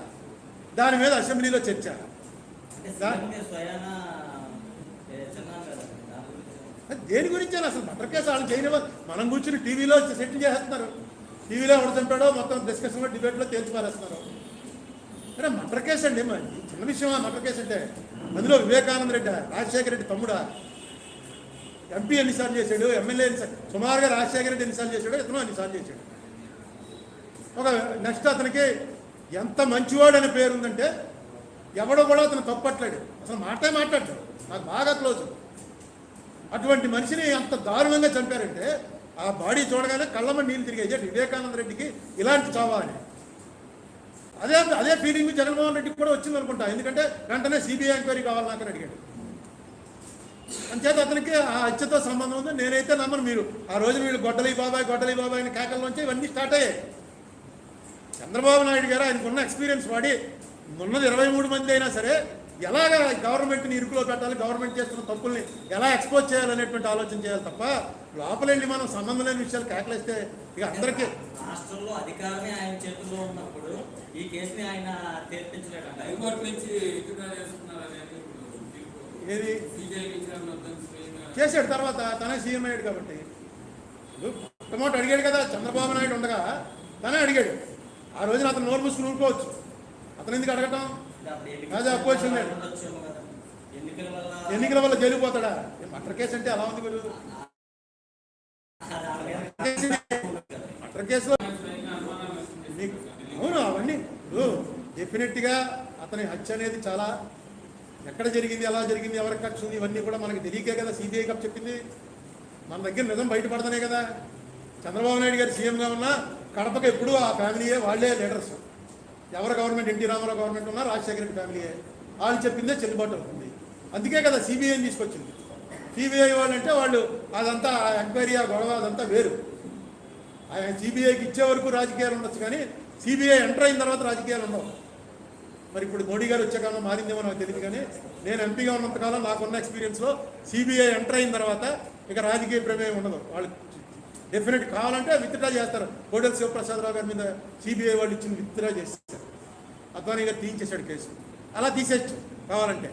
దాని మీద అసెంబ్లీలో చర్చ. దేని గురించి అసలు మర్డర్ కేసు వాళ్ళు చేయనివ్వ, మనం కూర్చుని టీవీలో సెటిల్ చేస్తున్నారు. టీవీలో ఎవరు చంపాడో మొత్తం డిస్కషన్లో, డిబేట్లో తేల్చి పారేస్తున్నారు. అరే మర్డర్ కేసు అండి, మరి చిన్న విషయమా మర్డర్ కేసు అంటే? అందులో వివేకానంద రెడ్డి, రాజశేఖర రెడ్డి తమ్ముడా? ఎంపీ ఎన్నిసార్లు చేశాడు, ఎమ్మెల్యే సుమారుగా రాజశేఖర రెడ్డి ఎన్నిసార్లు చేశాడు, ఇతను అన్నిసార్లు చేశాడు. ఒక నెక్స్ట్ అతనికి ఎంత మంచివాడు అనే పేరు ఉందంటే ఎవడో కూడా అతను తప్పట్లేడు, అసలు మాట్లాడతాడు. నాకు బాగా క్లోజ్. అటువంటి మనిషిని అంత దారుణంగా చంపారంటే ఆ బాడీ చూడగానే కళ్ళమ్మ నీళ్ళు తిరిగేది. వివేకానంద రెడ్డికి ఇలాంటి చావా అని అదే ఫీలింగ్ జగన్మోహన్ రెడ్డికి కూడా వచ్చింది అనుకుంటా. ఎందుకంటే వెంటనే సిబిఐ ఎంక్వైరీ కావాలి నాకు అడిగాడు. అంచేత అతనికి ఆ హత్యతో సంబంధం ఉంది. నేనైతే నమ్మను. మీరు ఆ రోజు వీళ్ళు గొడ్డలి బాబాయ్ అని కేకల్లోంచి ఇవన్నీ స్టార్ట్ అయ్యాయి. చంద్రబాబు నాయుడు గారు ఆయనకున్న ఎక్స్పీరియన్స్ వాడి ఉన్నది 23 మంది అయినా సరే ఎలాగ గవర్నమెంట్ని ఇరుకులో పెట్టాలి, గవర్నమెంట్ చేస్తున్న తప్పుల్ని ఎలా ఎక్స్పోజ్ చేయాలనేటువంటి ఆలోచన చేయాలి తప్ప లోపలండి మనం సంబంధం లేని విషయాలు కేకలేస్తే ఇక అందరికీ రాష్ట్రంలో అధికారమే ఆయన చేతుల్లో ఉన్నప్పుడు ఈ కేసుని ఆయన తెప్పించలేదంట. హైకోర్టు నుంచి విత్డ్రా చేస్తున్నారు అనేది ఏది సిబిఐ విచారణ వద్దని స్వయంగా చేశాడు. తర్వాత తనే సీఎం అయ్యాడు కాబట్టి మొట్టమొదటి అడిగాడు కదా, చంద్రబాబు నాయుడు ఉండగా తనే అడిగాడు. ఆ రోజున అతను నోరు మూసుకుని ఊరుకోవచ్చు, అతను ఎందుకు అడగటం? అదే అపోజిషన్ లీడర్. ఎన్నికల వల్ల జైలు పోతాడా? మటర్ కేసు అంటే అలా ఉంది మీరు. మటర్ కేసులో స్వయంగా అనుమానాలు వ్యక్తం చేస్తున్నారు. అవును అవన్నీ డెఫినెట్గా అతని హత్య అనేది చాలా ఎక్కడ జరిగింది, ఎలా జరిగింది, ఎవరికి ఖర్చు ఉంది, ఇవన్నీ కూడా మనకి తెలియకే కదా సిబిఐ కప్ చెప్పింది. మన దగ్గర నిజం బయటపడతానే కదా. చంద్రబాబు నాయుడు గారు సీఎంగా ఉన్నా కడపకి ఎప్పుడూ ఆ ఫ్యామిలీయే, వాళ్ళే లీడర్స్. ఎవరు గవర్నమెంట్, ఎన్టీ రామారావు గవర్నమెంట్ ఉన్నా రాజశేఖర రెడ్డి ఫ్యామిలీయే, వాళ్ళు చెప్పిందే చెల్లుబాటు అవుతుంది. అందుకే కదా సిబిఐని తీసుకొచ్చింది. సిబిఐ వాళ్ళు అంటే వాళ్ళు అదంతా ఎంక్వైరీ, ఆ గొడవ అదంతా వేరు. ఆయన సిబిఐకి ఇచ్చే వరకు రాజకీయాలు ఉండొచ్చు, కానీ సిబిఐ ఎంటర్ అయిన తర్వాత రాజకీయాలు ఉండవు. మరి ఇప్పుడు మోడీ గారు వచ్చే కాలం మారిందేమో నాకు తెలియదు, కానీ నేను ఎంపీగా ఉన్నంతకాలం నాకున్న ఎక్స్పీరియన్స్లో సిబిఐ ఎంటర్ అయిన తర్వాత ఇక రాజకీయ ప్రమేయం ఉండదు. వాళ్ళు డెఫినెట్ కావాలంటే విత్డ్రా చేస్తారు. కోడెల శివప్రసాదరావు గారి మీద సిబిఐ వాళ్ళు ఇచ్చిన విత్డ్రా చేస్తారు. అద్వానీ గారు తీయించేశాడు కేసు, అలా తీసేయచ్చు కావాలంటే.